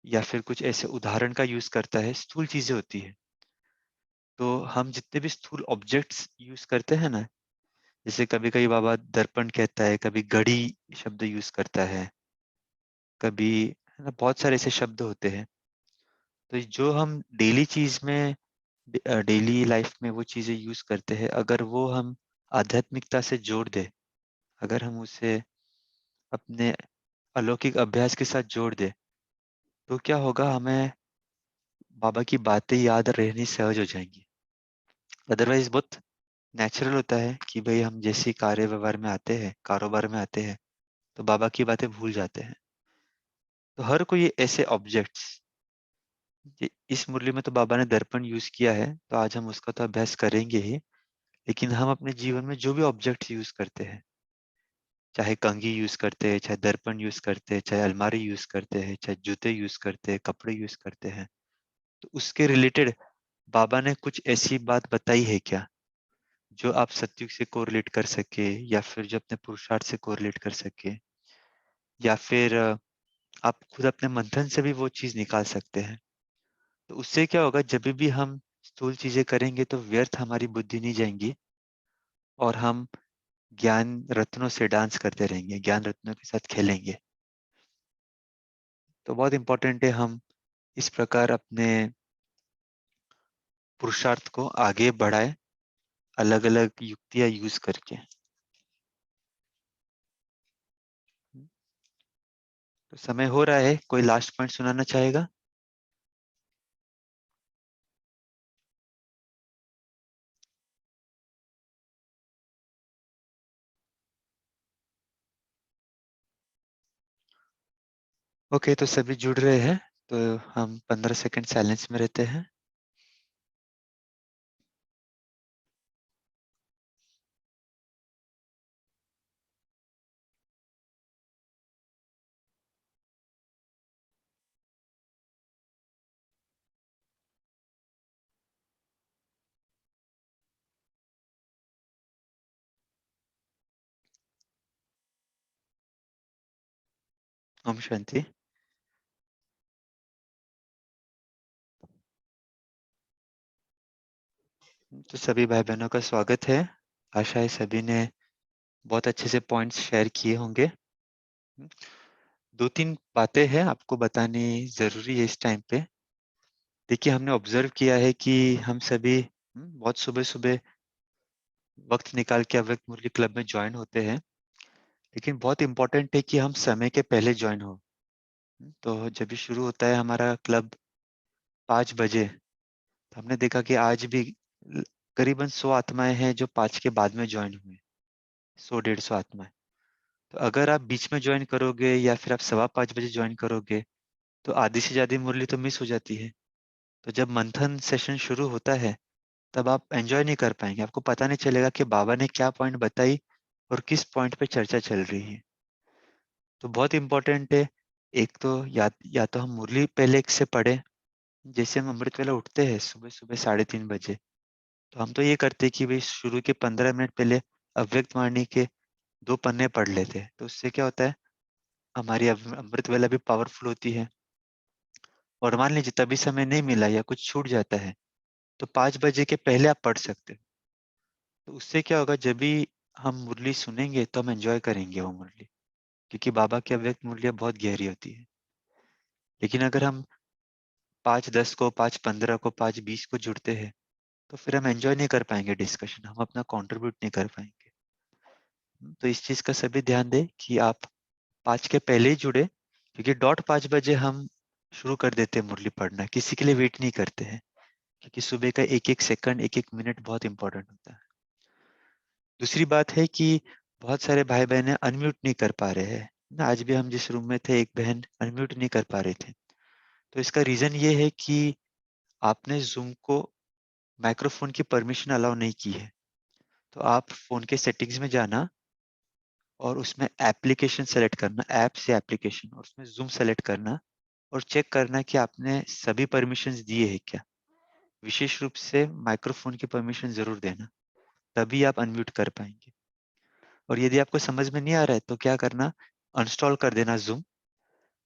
या फिर कुछ ऐसे उदाहरण का यूज करता है। स्थूल चीजें होती है, तो हम जितने भी स्थूल ऑब्जेक्ट्स यूज करते हैं ना, जैसे कभी कभी बाबा दर्पण कहता है, कभी घड़ी शब्द यूज करता है, कभी, है ना, बहुत सारे ऐसे शब्द होते हैं। तो जो हम डेली चीज में, डेली लाइफ में वो चीजें यूज करते हैं, अगर वो हम आध्यात्मिकता से जोड़ दे, अगर हम उसे अपने अलौकिक अभ्यास के साथ जोड़ दे, तो क्या होगा, हमें बाबा की बातें याद रहनी सहज हो जाएंगी। अदरवाइज बहुत नेचुरल होता है कि भाई हम जैसी कार्य व्यवहार में आते हैं, कारोबार में आते हैं, तो बाबा की बातें भूल जाते हैं। तो हर कोई ऐसे ऑब्जेक्ट्स, इस मुरली में तो बाबा ने दर्पण यूज किया है, तो आज हम उसका तो अभ्यास करेंगे ही। लेकिन हम अपने जीवन में जो भी ऑब्जेक्ट यूज करते हैं, चाहे कंघी यूज करते हैं, चाहे दर्पण यूज करते हैं, चाहे अलमारी यूज करते हैं, चाहे जूते यूज करते हैं, कपड़े यूज करते हैं, तो उसके रिलेटेड बाबा ने कुछ ऐसी बात बताई है क्या, जो आप सत्युग से कोरिलेट कर सके, या फिर जो अपने पुरुषार्थ से कोरिलेट कर सके, या फिर आप खुद अपने मंथन से भी वो चीज निकाल सकते हैं। तो उससे क्या होगा, जब भी हम स्थूल चीजें करेंगे तो व्यर्थ हमारी बुद्धि नहीं जाएंगी, और हम ज्ञान रत्नों से डांस करते रहेंगे, ज्ञान रत्नों के साथ खेलेंगे। तो बहुत इंपॉर्टेंट है हम इस प्रकार अपने पुरुषार्थ को आगे बढ़ाए, अलग अलग युक्तियां यूज करके। तो समय हो रहा है, कोई लास्ट पॉइंट सुनाना चाहेगा? ओके, तो सभी जुड़ रहे हैं, तो हम 15 सेकंड साइलेंस में रहते हैं। ओम शांति। तो सभी भाई बहनों का स्वागत है। आशा है सभी ने बहुत अच्छे से पॉइंट्स शेयर किए होंगे। 2-3 बातें हैं आपको बतानी जरूरी है इस टाइम पे। देखिए, हमने ऑब्जर्व किया है कि हम सभी बहुत सुबह सुबह वक्त निकाल के अव्यक्त मुरली क्लब में ज्वाइन होते हैं, लेकिन बहुत इंपॉर्टेंट है कि हम समय के पहले ज्वाइन हो। तो जब भी शुरू होता है हमारा क्लब 5 बजे, तो हमने देखा कि आज भी ल- करीबन 100 आत्माएं हैं जो 5 के बाद में ज्वाइन हुए, 100-150 आत्माएं। तो अगर आप बीच में ज्वाइन करोगे या फिर आप 5:15 बजे ज्वाइन करोगे, तो आधी से ज्यादा मुरली तो मिस हो जाती है। तो जब मंथन सेशन शुरू होता है, तब आप एंजॉय नहीं कर पाएंगे, आपको पता नहीं चलेगा कि बाबा ने क्या पॉइंट बताई और किस पॉइंट पे चर्चा चल रही है। तो बहुत इम्पोर्टेंट है। एक तो या तो हम मुरली पहले एक से पढ़े, जैसे हम अमृत वेला उठते हैं सुबह सुबह 3:30 बजे, तो हम तो ये करते हैं कि भाई शुरू के 15 मिनट पहले अव्यक्त वाणी के 2 पन्ने पढ़ लेते हैं। तो उससे क्या होता है, हमारी अमृत वेला भी पावरफुल होती है। और मान लीजिए तभी समय नहीं मिला या कुछ छूट जाता है, तो 5 बजे के पहले आप पढ़ सकते हो। तो उससे क्या होगा, जब भी हम मुरली सुनेंगे तो हम एंजॉय करेंगे वो मुरली, क्योंकि बाबा की अव्यक्त मुरलियाँ बहुत गहरी होती है। लेकिन अगर हम 5:10 को, 5:15 को, 5:20 को जुड़ते हैं, तो फिर हम एंजॉय नहीं कर पाएंगे डिस्कशन, हम अपना कंट्रीब्यूट नहीं कर पाएंगे। तो इस चीज का सभी ध्यान दें कि आप 5 के पहले ही जुड़े, क्योंकि डॉट 5 बजे हम शुरू कर देते हैं मुरली पढ़ना, किसी के लिए वेट नहीं करते हैं, क्योंकि सुबह का एक एक सेकंड, एक एक मिनट बहुत इंपॉर्टेंट होता है। दूसरी बात है कि बहुत सारे भाई बहन अनम्यूट नहीं कर पा रहे हैं ना। आज भी हम जिस रूम में थे, एक बहन अनम्यूट नहीं कर पा रहे थे। तो इसका रीजन ये है कि आपने जूम को माइक्रोफोन की परमिशन अलाउ नहीं की है। तो आप फोन के सेटिंग्स में जाना और उसमें एप्लीकेशन सेलेक्ट करना, ऐप से एप्लीकेशन, और उसमें जूम सेलेक्ट करना और चेक करना कि आपने सभी परमिशंस दिए हैं क्या। विशेष रूप से माइक्रोफोन की परमिशन जरूर देना, तभी आप अनम्यूट कर पाएंगे। और यदि आपको समझ में नहीं आ रहा है तो क्या करना, अनस्टॉल कर देना जूम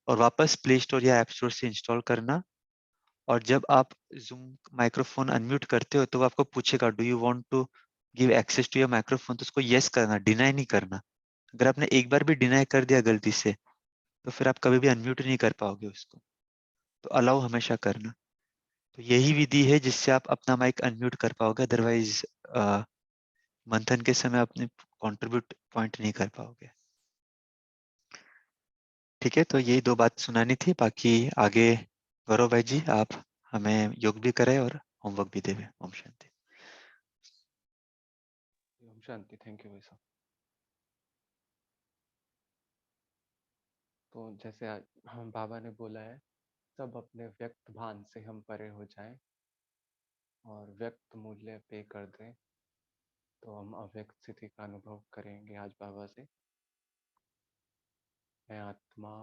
और वापस प्ले स्टोर या ऐप स्टोर से इंस्टॉल करना। और जब आप जूम माइक्रोफोन अनम्यूट करते हो तो वो आपको पूछेगा, do you want to give access to your microphone, तो उसको यस करना, डिनाई नहीं करना। अगर आपने एक बार भी डिनाई कर दिया गलती से, तो फिर आप कभी भी अनम्यूट नहीं कर पाओगे उसको। तो अलाउ हमेशा करना। तो यही विधि है जिससे आप अपना माइक अनम्यूट कर पाओगे, अदरवाइज मंथन के समय अपने कंट्रीब्यूट पॉइंट नहीं कर पाओगे। ठीक है, तो यही 2 बात सुनानी थी। बाकी आगे गौरव भाई जी आप हमें योग भी करें और होमवर्क भी देवे। ओम शांति। ओम शांति। थैंक यू भाई साहब। तो जैसे आज हम बाबा ने बोला है, सब अपने व्यक्त भान से हम परे हो जाएं और व्यक्त मूल्य पे कर दें, तो हम अव्यक्त स्थिति का अनुभव करेंगे आज बाबा से। मैं आत्मा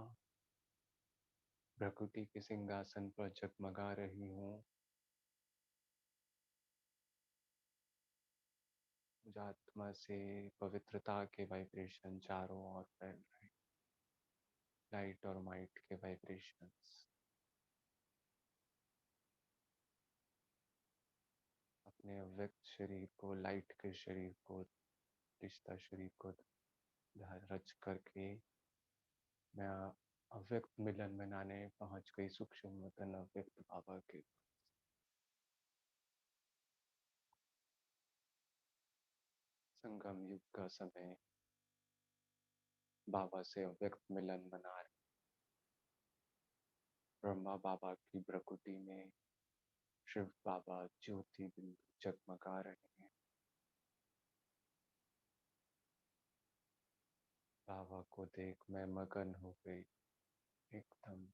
प्रकृति के सिंहासन पर जगमगा रही हूँ। मुझ आत्मा से पवित्रता के वाइब्रेशन चारों ओर फैल रहे हैं, लाइट और माइट के वाइब्रेशंस। अपने अव्यक्त शरीर को, लाइट के शरीर को, रिश्ता शरीर को रच करके मैं अव्यक्त मिलन मनाने पहुंच गई, सूक्ष्म वतन अव्यक्त बाबा के। संगम युग का समय बाबा से अव्यक्त मिलन मना रहे। ब्रह्मा बाबा की प्रकृति में शिव बाबा ज्योति बिंदु जगमगा रहे हैं। बाबा को देख मैं मगन हो गई एकदम।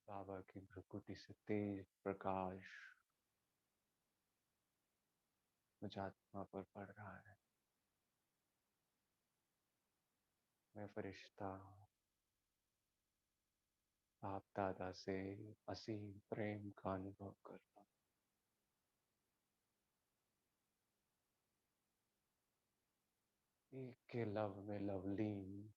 बाबा की प्रकृति से तेज प्रकाश मुझ आत्मा पर पड़ रहा है। मैं फरिश्ता हूँ। बाप दादा से असीम प्रेम का अनुभव कर रहा हूँ। एक के लव में लवलीन,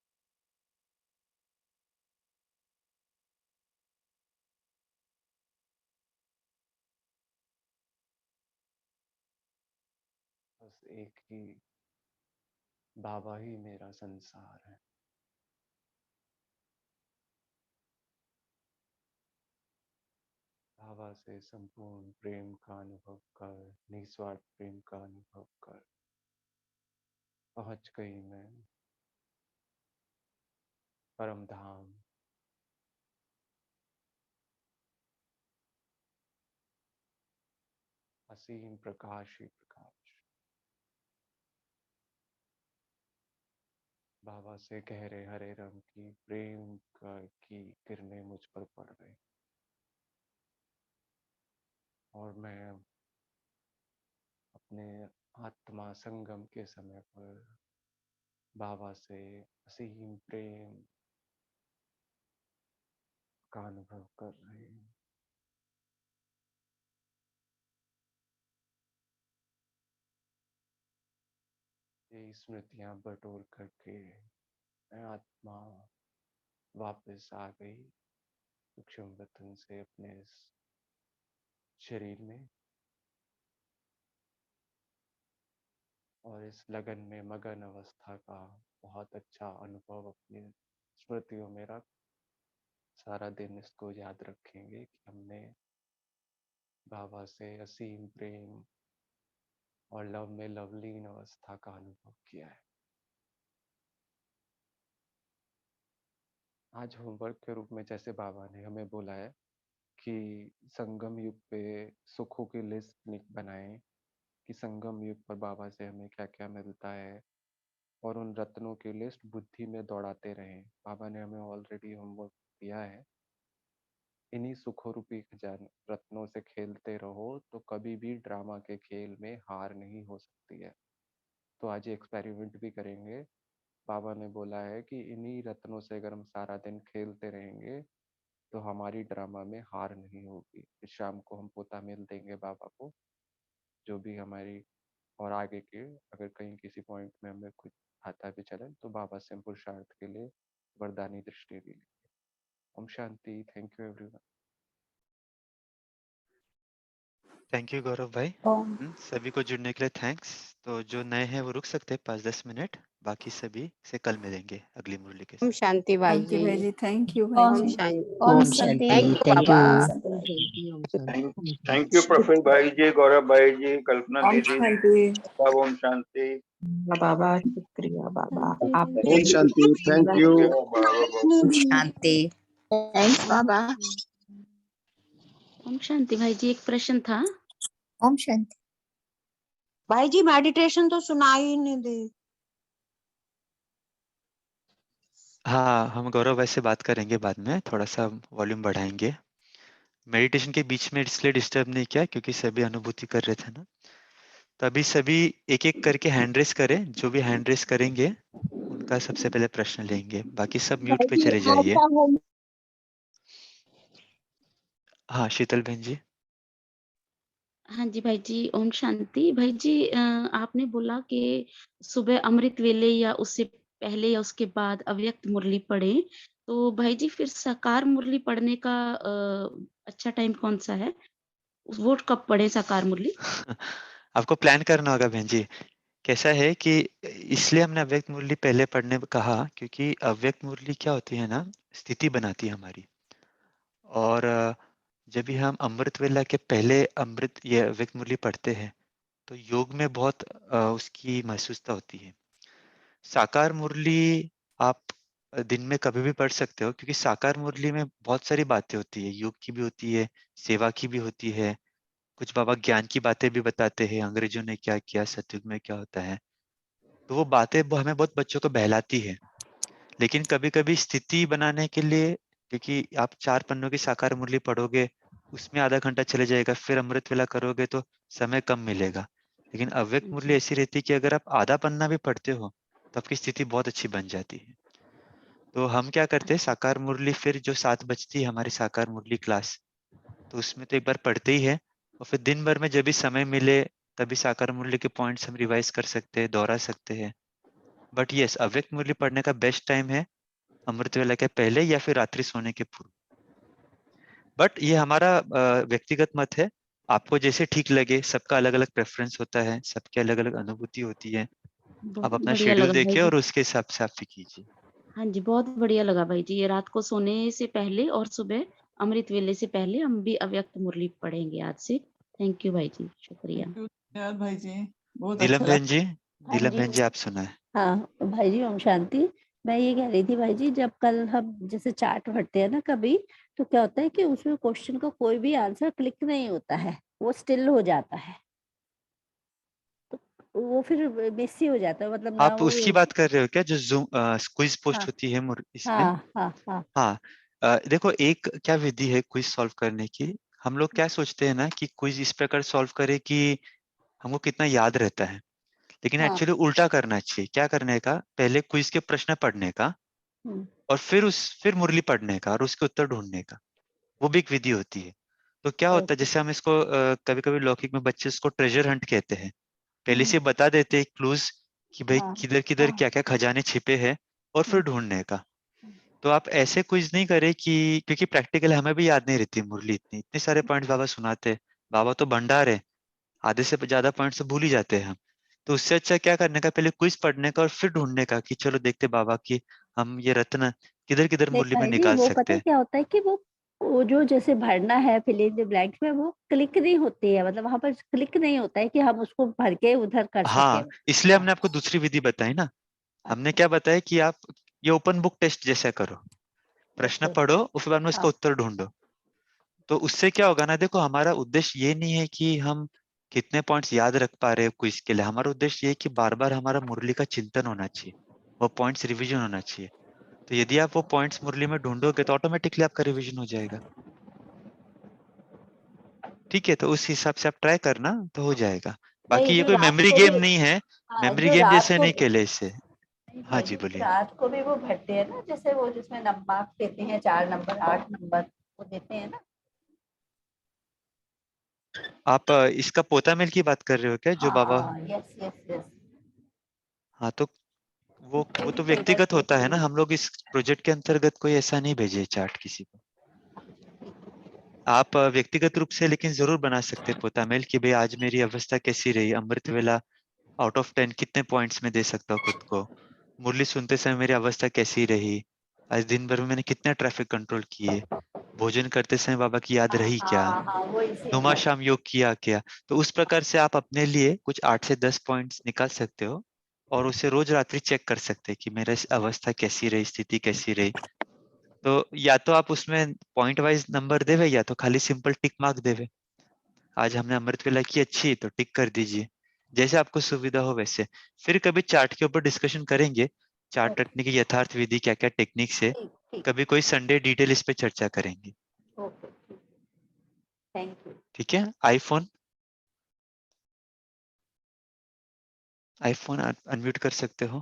बस एक ही बाबा ही मेरा संसार है। बाबा से संपूर्ण प्रेम का अनुभव कर, निस्वार्थ प्रेम का अनुभव कर पहुंच गई मैं परम धाम। असीम प्रकाश ही प्रकाश। बाबा से गहरे हरे रंग की प्रेम की किरणें मुझ पर पड़ रही और मैं अपने आत्मा संगम के समय पर बाबा से असीम प्रेम का अनुभव कर रहे हैं। ये स्मृतियां बटोर करके मैं आत्मा वापस आ गई सूक्ष्म वतन से अपने इस शरीर में, और इस लगन में मगन अवस्था का बहुत अच्छा अनुभव अपनी स्मृतियों में रख सारा दिन इसको याद रखेंगे कि हमने बाबा से असीम प्रेम और लव में लवलीन अवस्था का अनुभव किया है। आज होमवर्क के रूप में जैसे बाबा ने हमें बोला है कि संगम युग पे सुखों की लिस्ट बनाएं कि संगम युग पर बाबा से हमें क्या क्या मिलता है, और उन रत्नों की लिस्ट बुद्धि में दौड़ाते रहें। बाबा ने हमें ऑलरेडी होमवर्क दिया है। इन्हीं सुखों रूपी खजान रत्नों से खेलते रहो तो कभी भी ड्रामा के खेल में हार नहीं हो सकती है। तो आज ये एक्सपेरिमेंट भी करेंगे। बाबा ने बोला है कि इन्हीं रत्नों से अगर हम सारा दिन खेलते रहेंगे तो हमारी ड्रामा में हार नहीं होगी। फिर शाम को हम पोता मेल देंगे बाबा को, जो भी हमारी और आगे के अगर कहीं किसी पॉइंट में हमें कुछ आता भी चले तो बाबा से हम पुरुषार्थ के लिए वरदानी दृष्टि भी लेंगे। ओम शांति। Thank you everyone. Thank you Gaurav भाई। ओम सभी को जुड़ने के लिए थैंक्स। तो जो नए हैं वो रुक सकते हैं 5-10 मिनट, बाकी सभी से कल मिलेंगे अगली मुरली के ओम साथ। शांति भाई थैंक यू जी। भाई जी, थैंक यू भाई ओम जी। शांति। ओम ओम शांति। थैंक शांति, यू थैंक बाबा। यू। शांति भाई जी। ओम शांति। थैंक यू प्रवीण भाई जी, गौरव भाई जी, कल्पना ओम दीदी, शांति। सब ओम शांति। बाबा शुक्रिया बाबा, आप ओम शांति, थैंक यू। जय हो बाबा। ओम शांति। थैंक्स बाबा। ओम शांति भाई जी, एक प्रश्न था। ओम शांति। भाई जी मेडिटेशन तो सुनाई ही नहीं दे। हाँ, हम गौरव भाई से बात करेंगे बाद में, थोड़ा सा वॉल्यूम बढ़ाएंगे। मेडिटेशन के बीच में इसलिए डिस्टर्ब नहीं किया क्योंकि सभी अनुभूति कर रहे थे ना। तो अभी सभी एक एक करके हैंड रेस करें। जो भी हैंड रेस करेंगे उनका सबसे पहले प्रश्न लेंगे, बाकी सब म्यूट पे चले जाइए। हाँ शीतल बहन जी। हाँ जी भाई जी, ओम शांति। भाई जी आपने बोला कि सुबह अमृत वेले या उससे पहले या उसके बाद अव्यक्त मुरली पढ़ें। तो भाई जी फिर साकार मुरली पढ़ने का अच्छा टाइम कौन-सा है? वो कब पढ़ें साकार मुरली? आपको प्लान करना होगा बहन जी। कैसा है कि इसलिए हमने अव्यक्त मुरली पहले पढ़ने को कहा क्योंकि अव्यक्त मुरली क्या होती है ना, स्थिति बनाती है हमारी। और जब भी हम अमृत वेला के पहले अमृत ये अव्यक्त मुरली पढ़ते हैं तो योग में बहुत उसकी महसूसता होती है। साकार मुरली आप दिन में कभी भी पढ़ सकते हो क्योंकि साकार मुरली में बहुत सारी बातें होती है, योग की भी होती है, सेवा की भी होती है, कुछ बाबा ज्ञान की बातें भी बताते हैं, अंग्रेजों ने क्या किया, सतयुग में क्या होता है। तो वो बातें हमें बहुत बच्चों को बहलाती है। लेकिन कभी-कभी स्थिति बनाने के लिए, क्योंकि आप 4 पन्नों की साकार मुरली पढ़ोगे, उसमें आधा घंटा चले जाएगा, फिर अमृत वेला करोगे तो समय कम मिलेगा। लेकिन अव्यक्त मुरली जी। ऐसी रहती है कि अगर आप आधा पन्ना भी पढ़ते हो, तो आपकी स्थिति बहुत अच्छी बन जाती है। तो हम क्या करते हैं, साकार मुरली फिर जो 7 बजती है हमारी साकार मुरली क्लास, तो उसमें तो एक बार पढ़ते ही है और फिर दिन भर में जब भी समय मिले, तभी साकार मुरली के पॉइंट्स हम रिवाइज कर सकते हैं, दोहरा सकते हैं। बट येस, अव्यक्त मुरली पढ़ने का बेस्ट टाइम है अमृत वेला के पहले या फिर रात्रि सोने के पूर्व। बट ये हमारा व्यक्तिगत मत है, आपको जैसे ठीक लगे, सबका अलग-अलग प्रेफ़रेंस होता है, सबकी अलग-अलग अनुभूति होती है। आप बहुत अपना बढ़िया शेड्यूल लगा भाई देखिए जी। और उसके हिसाब से आप फिर कीजिए। हाँ जी, बहुत बढ़िया लगा भाई जी। ये रात को सोने से पहले और सुबह अमृत वेले से पहले हम भी अव्यक्त मुरली पढ़ेंगे आज से। थैंक यू भाई जी, शुक्रिया। थैंक यू धन्यवाद भाई जी, बहुत नीलम अच्छा बहन लगा। जी, हाँ नीलम जी। बहन जी आप सुनाएं। हाँ भाई जी, ओम शांति। मैं ये कह रही थी भाई जी, जब कल हम जैसे चार्ट पढ़ते हैं ना कभी, तो क्या होता है कि उसमें क्वेश्चन का कोई भी आंसर क्लिक नहीं होता है, वो स्टिल हो जाता है, तो वो फिर मिस ही हो जाता है, मतलब ना आप वो। उसकी बात कर रहे हो क्या जो ज़ूम क्विज़ पोस्ट हाँ होती है इसमें? हाँ हाँ हाँ हाँ। देखो एक क्या विधि है क्विज़ सॉल्व करने की, हम लोग क्या सोचते हैं ना कि क्विज़ इस प्रकार सॉल्व करें कि हमको कितना याद रहता है। लेकिन हाँ। एक्चुअली उल्टा करना चाहिए। क्या करने का, पहले क्विज के प्रश्न पढ़ने का और फिर मुरली पढ़ने का और उसके उत्तर ढूंढने का, वो भी एक विधि होती है। तो क्या होता है, जैसे हम इसको कभी कभी लौकिक में बच्चे इसको ट्रेजर हंट कहते हैं, पहले से बता देते हैं क्लूज कि भाई हाँ। किधर किधर क्या क्या खजाने छिपे हैं और फिर ढूंढने का। तो आप ऐसे क्विज नहीं करें कि, क्योंकि प्रैक्टिकल हमें भी याद नहीं रहती मुरली, इतने सारे पॉइंट्स बाबा सुनाते हैं, बाबा तो भंडार है, आधे से ज्यादा पॉइंट्स तो भूल ही जाते हैं हम। तो उससे अच्छा क्या करने का, पहले क्विज पढ़ने का और फिर ढूंढने का कि चलो देखते बाबा कि हम ये रत्न किधर किधर नहीं मुरली में भाई जी, निकाल वो सकते पता है हैं। क्या होता है कि वो जो जैसे भरना है फिल इन द ब्लैंक्स में, वो क्लिक नहीं होती है, मतलब वहां पर क्लिक नहीं होता है कि हम उसको भर के उधर कर सके। हाँ, इसलिए हाँ। हमने आपको दूसरी विधि बताई ना। हमने अच्छा। क्या बताया कि आप ये ओपन बुक टेस्ट जैसा करो, प्रश्न ओके। पढ़ो उसके बाद में उसका हाँ। उत्तर ढूंढो। तो उससे क्या होगा ना, देखो हमारा उद्देश्य ये नहीं है कि हम कितने पॉइंट्स याद रख पा रहे हैं क्विज के लिए, हमारा उद्देश्य ये है कि बार बार हमारा मुरली का चिंतन होना चाहिए, वो पॉइंट्स रिवीजन होना चाहिए। तो यदि आप वो पॉइंट्स मुरली में ढूंढोगे तो ऑटोमेटिकली आपका रिवीजन हो जाएगा। ठीक है, तो उस हिसाब से आप ट्राई करना तो हो जाएगा। नहीं, बाकी ये जो कोई रात मेमोरी को गेम भी, नहीं है, हाँ, मेमोरी जो गेम रात जैसे को नहीं भी, खेले इससे। नहीं हाँ भाई जी जी, बोलिए। रात को भी वो भरते हैं ना, जैसे वो जिसमें नंबर देते हैं, 4 नंबर 8 नंबर वो देते हैं ना। आप इसका पोता मेल की बात कर रहे हो क्या, जो बाबा? हाँ, यस यस यस। हाँ तो वो तो कई बार व्यक्तिगत होता देखी है ना, हूँ। हम लोग इस प्रोजेक्ट के अंतर्गत कोई ऐसा नहीं भेजे चार्ट किसी को। आप व्यक्तिगत रूप से लेकिन जरूर बना सकते हैं पोता मेल कि भाई आज मेरी अवस्था कैसी रही, अमृत वेला आउट ऑफ 10 कितने पॉइंट्स में दे सकता हूँ खुद को, मुरली सुनते समय मेरी अवस्था कैसी रही, आज दिन भर में मैंने कितना ट्रैफिक कंट्रोल किए, भोजन करते समय बाबा की याद हाँ रही क्या, हाँ हाँ, वो इसी नुमा में। शाम योग किया क्या। तो उस प्रकार से आप अपने लिए कुछ 8 से 10 पॉइंट्स निकाल सकते हो और उसे रोज रात्रि चेक कर सकते हैं कि मेरा अवस्था कैसी रही, स्थिति कैसी रही। तो या तो आप उसमें पॉइंट वाइज नंबर देवे या तो खाली सिंपल टिक मार्क देवे। आज हमने अमृत वेला की अच्छी तो टिक कर दीजिए, जैसे आपको सुविधा हो वैसे। फिर कभी चार्ट के ऊपर डिस्कशन करेंगे, चार्ट ओके। रखने की यथार्थ विधि क्या क्या टेक्निक से, ठीक ठीक। कभी कोई संडे डिटेल इस पे चर्चा करेंगे। Okay, thank you. ठीक है। आईफोन आईफोन अनम्यूट कर सकते हो।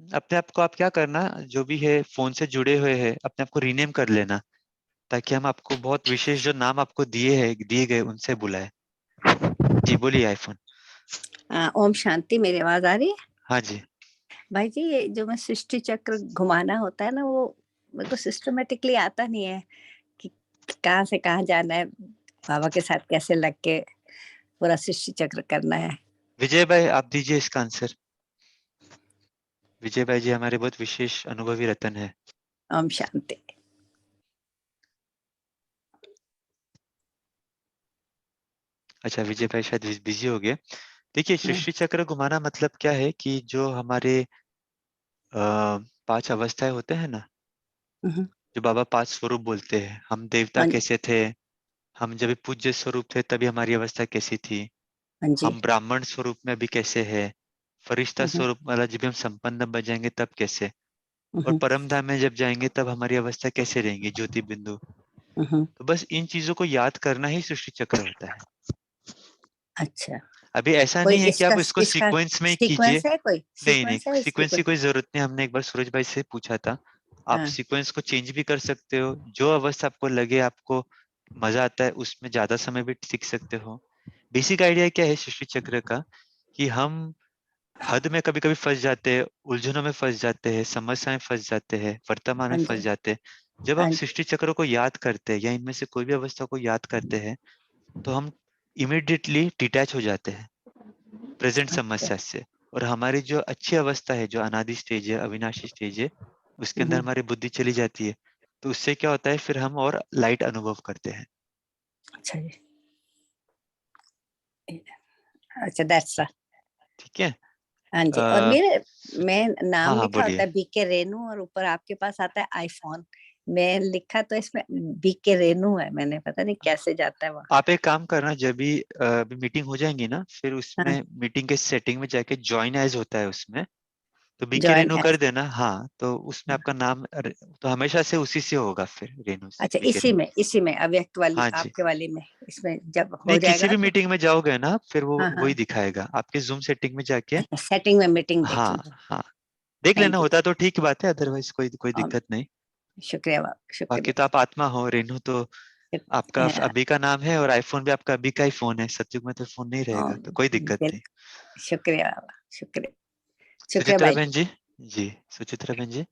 अपने आप को आप क्या करना, जो भी है फोन से जुड़े हुए हैं अपने आप को रीनेम कर लेना, ताकि हम आपको बहुत विशेष जो नाम आपको दिए गए उनसे बुलाए। जी बोलिए आईफोन। ओम शांति। मेरी आवाज आ रही है? हाँ जी। भाई जी, ये जो मैं सृष्टि चक्र घुमाना होता है ना, वो मेरे को सिस्टमेटिकली आता नहीं है कि कहाँ से कहाँ जाना है, बाबा के साथ कैसे लग के पूरा सृष्टि चक्र करना है। विजय भाई आप दीजिए इसका आंसर। विजय भाई जी हमारे बहुत विशेष अनुभवी रतन है। ओम शांति। अच्छा विजय भाई शायद बिजी हो गए। देखिए सृष्टि चक्र घुमाना मतलब क्या है कि जो हमारे 5 अवस्थाएं होते हैं ना, जो बाबा 5 स्वरूप बोलते हैं, हम देवता हाँ जी। कैसे थे, हम जब पूज्य स्वरूप थे तभी हमारी अवस्था कैसी थी, हाँ जी। हम ब्राह्मण स्वरूप में अभी कैसे है, फरिश्ता स्वरूप वाला जब हम संपन्न बन जाएंगे तब कैसे, और परम धाम में जब जाएंगे तब हमारी अवस्था कैसे रहेंगी, ज्योति बिंदु। तो बस इन चीजों को याद करना ही सृष्टि चक्र होता है। अच्छा, अभी ऐसा कोई नहीं है कि आप इसका इसको इसका सीक्वेंस में कीजिए। सीक्वेंस है? कोई नहीं नहीं, सीक्वेंस है इसकी सीक्वेंस कोई? की कोई जरूरत नहीं, हमने एक बार सूरज भाई से पूछा था। आप हाँ। सीक्वेंस को चेंज भी कर सकते हो, जो अवस्था आपको लगे आपको मजा आता है उसमें ज्यादा समय भी सीख सकते हो। बेसिक आइडिया क्या है सृष्टि चक्र का, कि हम हद में कभी कभी फंस जाते हैं, उलझनों में फंस जाते हैं, समस्याएं फंस जाते हैं, वर्तमान में हाँ फंस जी। जाते हैं। जब हम हाँ जी। सृष्टि चक्र को याद करते हैं या इनमें से कोई भी अवस्था को याद करते हैं तो हम इमिडिएटली डिटैच हो जाते हैं प्रेजेंट अच्छा। समस्या से, और हमारी जो अच्छी अवस्था है, जो अनादि स्टेज है, अविनाशी स्टेज है, उसके अंदर हमारी बुद्धि चली जाती है। तो उससे क्या होता है, फिर हम और लाइट अनुभव करते हैं। अच्छा जी। अच्छा, दैट्स ठीक है। हाँ जी। और अ, मेरे में नाम हाँ हाँ लिखा होता बोलिए। है बीके रेनू, और ऊपर आपके पास आता है आईफोन। मैं लिखा तो इसमें बीके रेनू है, मैंने पता नहीं कैसे जाता है वहाँ। आप एक काम करना, जब भी अभी मीटिंग हो जाएंगी ना, फिर हाँ। उसमें मीटिंग के सेटिंग में जाके ज्वाइन एज होता है उसमें, तो बी के जॉइन रेनू है। कर देना। हाँ, तो उसमें आपका नाम तो हमेशा से उसी से होगा फिर, रेनू से, अच्छा, बी के रेनू। इसी में अव्यक्त वाली हाँ जी, आपके वाली में, इसमें जब नहीं हो किसी जाएगा भी तो। मीटिंग में जाओगे ना, फिर वो हाँ वही हाँ, दिखाएगा आपके जूम सेटिंग में जाके। अच्छा सेटिंग में मीटिंग हाँ देखेंगे। हाँ, देख लेना, थैंक यू। होता तो ठीक बात है, अदरवाइज कोई कोई दिक्कत नहीं। शुक्रिया बाबा, बाकी शुक्रिया। तो आप आत्मा हो, रेनू तो आपका हाँ, अभी का नाम है, और आईफोन भी आपका अभी का ही फोन है, सतयुग में तो फोन नहीं रहेगा, तो कोई दिक्कत नहीं। शुक्रिया बाबा, शुक्रिया। शुक्रिया सुचित्रा भाई बहन जी। जी, सुचित्रा बहन जी।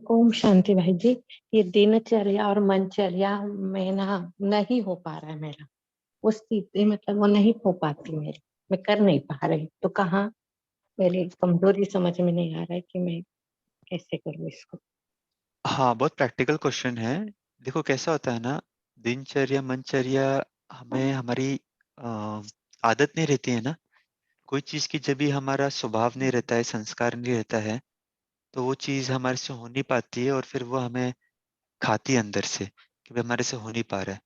ओम शांति भाई जी। ये दिनचर्या और मनचर्या में ना नहीं हो पा रहा है मेरा, वो स्थिति मतलब वो नहीं हो पाती मेरी, मैं कर नहीं पा रही। तो कहाँ मेरी कमजोरी समझ में नहीं आ रहा है कि मैं कैसे करूँ इसको। हाँ, बहुत प्रैक्टिकल क्वेश्चन है। देखो कैसा होता है ना, दिनचर्या मनचर्या हमें हमारी आदत नहीं रहती है ना, कोई चीज की जब भी हमारा स्वभाव नहीं रहता है, संस्कार नहीं रहता है, तो वो चीज हमारे से हो नहीं पाती है, और फिर वो हमें खाती है अंदर से कि भाई हमारे से हो नहीं पा रहा है।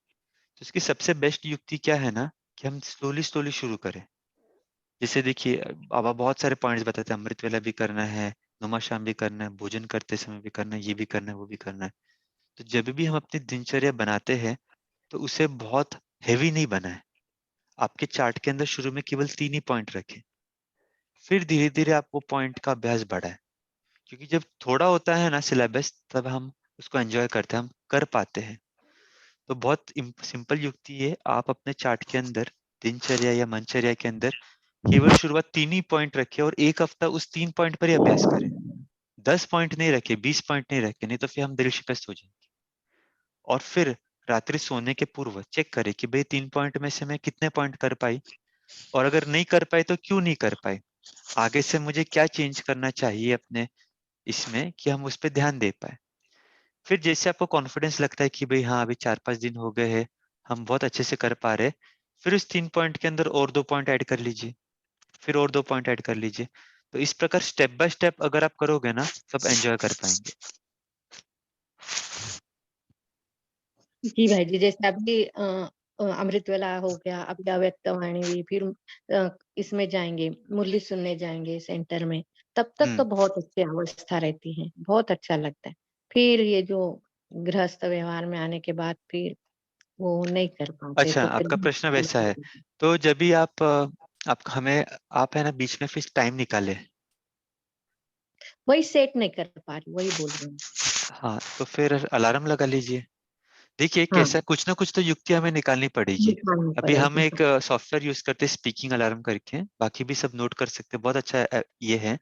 तो इसकी सबसे बेस्ट युक्ति क्या है ना, कि हम स्लोली स्लोली शुरू करें। जैसे देखिए, बाबा बहुत सारे पॉइंट्स बताते हैं, अमृत वेला भी करना है, नुमा शाम भी करना है, भोजन करते समय भी करना है, ये भी करना है, वो भी करना है। तो जब भी हम अपनी दिनचर्या बनाते हैं, तो उसे बहुत हेवी नहीं बनाए। आपके चार्ट के अंदर शुरू में केवल 3 ही पॉइंट रखें, फिर धीरे धीरे आप वो पॉइंट का अभ्यास बढ़ाएं। क्योंकि जब थोड़ा होता है ना सिलेबस, तब हम उसको एंजॉय करते हैं, हम कर पाते हैं। तो बहुत सिंपल युक्ति है, आप अपने चार्ट के अंदर दिनचर्या या मनचर्या के अंदर केवल शुरुआत 3 ही पॉइंट रखें, और एक हफ्ता उस 3 पॉइंट पर ही अभ्यास करें। 10 पॉइंट नहीं रखे, 20 पॉइंट नहीं रखे, नहीं तो फिर हम दिल शिकस्त हो जाएंगे। और फिर रात्रि सोने के पूर्व चेक करें कि भाई 3 पॉइंट में से मैं कितने पॉइंट कर पाई, और अगर नहीं कर पाई तो क्यों नहीं कर पाई, आगे से मुझे क्या चेंज करना चाहिए अपने इसमें, कि हम उस पर ध्यान दे पाए। फिर जैसे आपको कॉन्फिडेंस लगता है कि भाई हाँ अभी 4-5 दिन हो गए हैं, हम बहुत अच्छे से कर पा रहे, फिर उस 3 पॉइंट के अंदर और 2 पॉइंट ऐड कर लीजिए, फिर और 2 पॉइंट ऐड कर लीजिए। तो इस प्रकार स्टेप बाय स्टेप अगर आप करोगे ना, सब एंजॉय कर पाएंगे। जी भाई जी, जैसे अभी अमृत वेला हो गया, अभी अव्यक्त वाणी हुई, फिर इसमें जाएंगे, मुरली सुनने जाएंगे सेंटर में, तब तक तो बहुत अच्छी अवस्था रहती है, बहुत अच्छा लगता है। फिर ये जो गृहस्थ व्यवहार में आने के बाद फिर वो नहीं कर पाते, अच्छा, तो फिर आपका प्रश्न वैसा है, तो जब भी आप हमें आप है ना बीच में फिर टाइम निकाले। वही सेट नहीं कर पा रही, वही बोल रही हूँ। हाँ, तो फिर अलार्म लगा लीजिए। देखिए हाँ, कैसा, कुछ ना कुछ तो युक्ति हमें निकालनी पड़ेगी। निकालनी अभी हम पड़ेगी। एक सॉफ्टवेयर यूज करते हैं स्पीकिंग अलार्म करके, बाकी भी सब नोट कर सकते हैं, बहुत अच्छा ये है।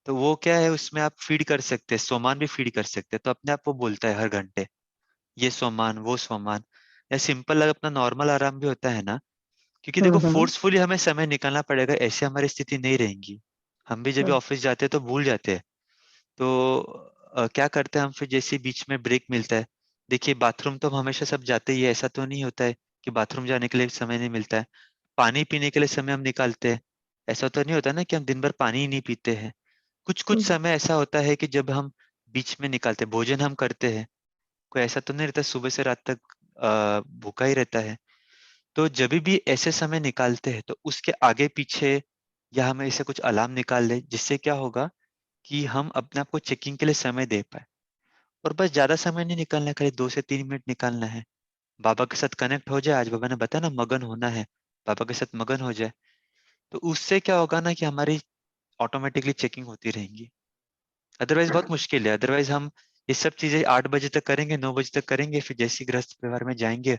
तो वो क्या है, उसमें आप फीड कर सकते हैं, सोमान भी फीड कर सकते हैं, तो अपने आप वो बोलता है हर घंटे, ये सोमान वो सोमान। या सिंपल अगर अपना नॉर्मल आराम भी होता है ना, क्योंकि देखो हम्म। फोर्सफुली हमें समय निकालना पड़ेगा, ऐसे हमारी स्थिति नहीं रहेंगी। हम भी जब भी ऑफिस जाते हैं तो भूल जाते हैं। तो क्या करते हैं हम फिर, जैसे बीच में ब्रेक मिलता है, देखिए बाथरूम तो हम हमेशा सब जाते ही है, ऐसा तो नहीं होता है कि बाथरूम जाने के लिए समय नहीं मिलता है। पानी पीने के लिए समय हम निकालते हैं, ऐसा तो नहीं होता ना कि हम दिन भर पानी ही नहीं पीते हैं। कुछ कुछ समय ऐसा होता है कि जब हम बीच में निकालते हैं, भोजन हम करते हैं, कोई ऐसा तो नहीं रहता सुबह से रात तक भूखा ही रहता है। तो जब भी ऐसे समय निकालते हैं, तो उसके आगे पीछे या हमें ऐसे कुछ अलार्म निकाल ले, जिससे क्या होगा कि हम अपने आप को चेकिंग के लिए समय दे पाए। और बस ज्यादा समय नहीं निकालना है, खाली 2 से 3 मिनट निकालना है। बाबा के साथ कनेक्ट हो जाए, आज बाबा ने बताया ना मगन होना है, बाबा के साथ मगन हो जाए, तो उससे क्या होगा ना कि हमारी ऑटोमेटिकली चेकिंग होती रहेंगी। अदरवाइज बहुत मुश्किल है, अदरवाइज हम ये सब चीजें 8 बजे तक करेंगे, 9 बजे तक करेंगे, फिर जैसे ही गृहस्थ व्यवहार में जाएंगे,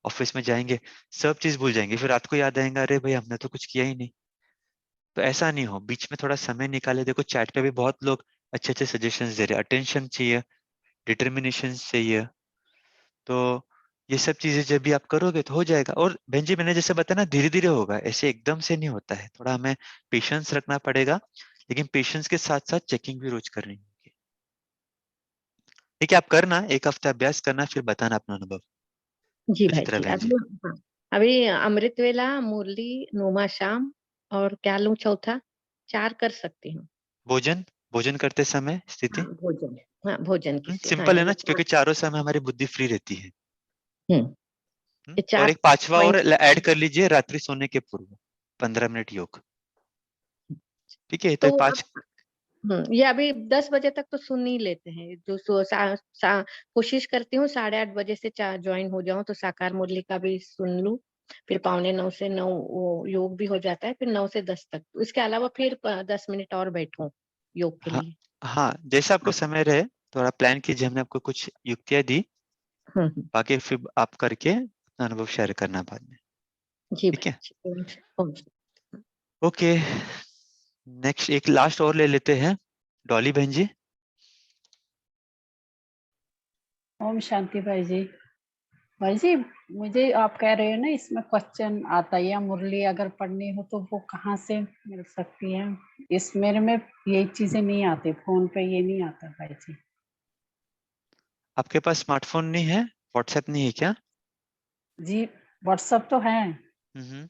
ऑफिस में जाएंगे, सब चीज भूल जाएंगे, फिर रात को याद आएगा अरे भाई हमने तो कुछ किया ही नहीं। तो ऐसा नहीं हो, बीच में थोड़ा समय निकाले। देखो चैट पे भी बहुत लोग अच्छे अच्छे सजेशंस दे रहे हैं, अटेंशन चाहिए, डिटर्मिनेशन चाहिए। तो ये सब चीजें जब भी आप करोगे तो हो जाएगा। और बहन जी मैंने जैसे बताया ना, धीरे धीरे होगा, ऐसे एकदम से नहीं होता है, थोड़ा हमें पेशेंस रखना पड़ेगा, लेकिन पेशेंस के साथ साथ चेकिंग भी रोज करनी होगी। ठीक है, आप करना, एक हफ्ता अभ्यास करना, फिर बताना अपना अनुभव। जी भाई सुचित्रा जी, बहन जी। अभी हाँ, अभी अमृत वेला, मुरली, नुमा शाम और क्या लूं चौथा, 4 कर सकती हूँ। भोजन भोजन करते समय स्थिति? हाँ, भोजन, हाँ, भोजन की हाँ, सिंपल है ना, ये क्योंकि चारों समय हमारी बुद्धि फ्री रहती है। ये और 4 एक 5वां और पॉइंट ऐड कर लीजिए, रात्रि सोने के पूर्व 15 मिनट योग। ठीक है, तो तो ये 5 ये अभी 10 बजे तक तो सुन ही लेते हैं। जो कोशिश करती हूँ 8:30 बजे से ज्वाइन हो जाऊं तो साकार मुरली का भी सुन लूं। फिर 8:45 से 9 वो योग भी हो जाता है, फिर 9 से 10 तक। इसके अलावा फिर 10 मिनट और बैठूं योग के हाँ, लिए। हाँ, जैसा आपको समय रहे थोड़ा प्लान कीजिए। हमने आपको कुछ युक्तियां दी, बाकी फिर आप करके अपना अनुभव शेयर करना बाद में। जी ठीक है, भाई। ओके। नेक्स्ट एक लास्ट और ले लेते हैं, डॉली बहन जी। ओम शांति भाई जी। भाई जी, मुझे आप कह रहे हो ना इसमें क्वेश्चन आता है या मुरली अगर पढ़नी हो तो वो कहाँ से मिल सकती है? इस मेरे में यही चीजें नहीं आती, फोन पे ये नहीं आता भाई जी। आपके पास स्मार्टफोन नहीं है, व्हाट्सएप नहीं है क्या? जी व्हाट्सएप तो है, हम्म।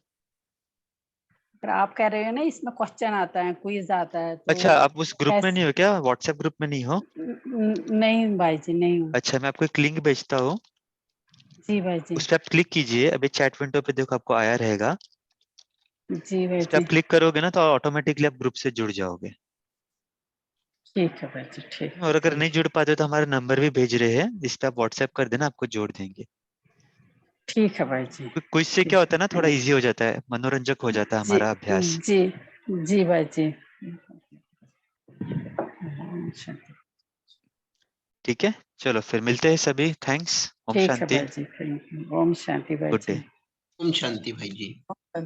पर आप कह रहे हो ना इसमें क्वेश्चन आता है, क्विज आता है, तो अच्छा, आप उस ग्रुप में नहीं कैसे? हो क्या? व्हाट्सएप ग्रुप में नहीं हो? नहीं भाई जी, नहीं हूँ। अच्छा, मैं आपको एक लिंक भेजता हूँ, जी भाई जी। उस पर आप क्लिक कीजिए। अभी चैट विंडो पे देखो, आपको आया रहेगा। जी भाई उस पर जी, आप क्लिक करोगे ना तो ऑटोमेटिकली आप ग्रुप से जुड़ जाओगे। ठीक है भाई जी, ठीक है, और अगर नहीं थैंक यू। जुड़ पाते तो हमारा नंबर भी भेज रहे हैं, इस पे आप व्हाट्सएप कर देना, आपको जोड़ देंगे। ठीक है भाई जी, क्विज से क्या ठीक होता है, है ना, थोड़ा थैंक इजी हो जाता है, मनोरंजक हो जाता है जी हमारा अभ्यास। जी जी भाई जी। ठीक है, चलो फिर मिलते हैं सभी। थैंक्स। ओम ठीक है शांति। भाई जी, थैंक यू। ओम शांति भाई गुड जी। डे। ओम शांति भाई जी।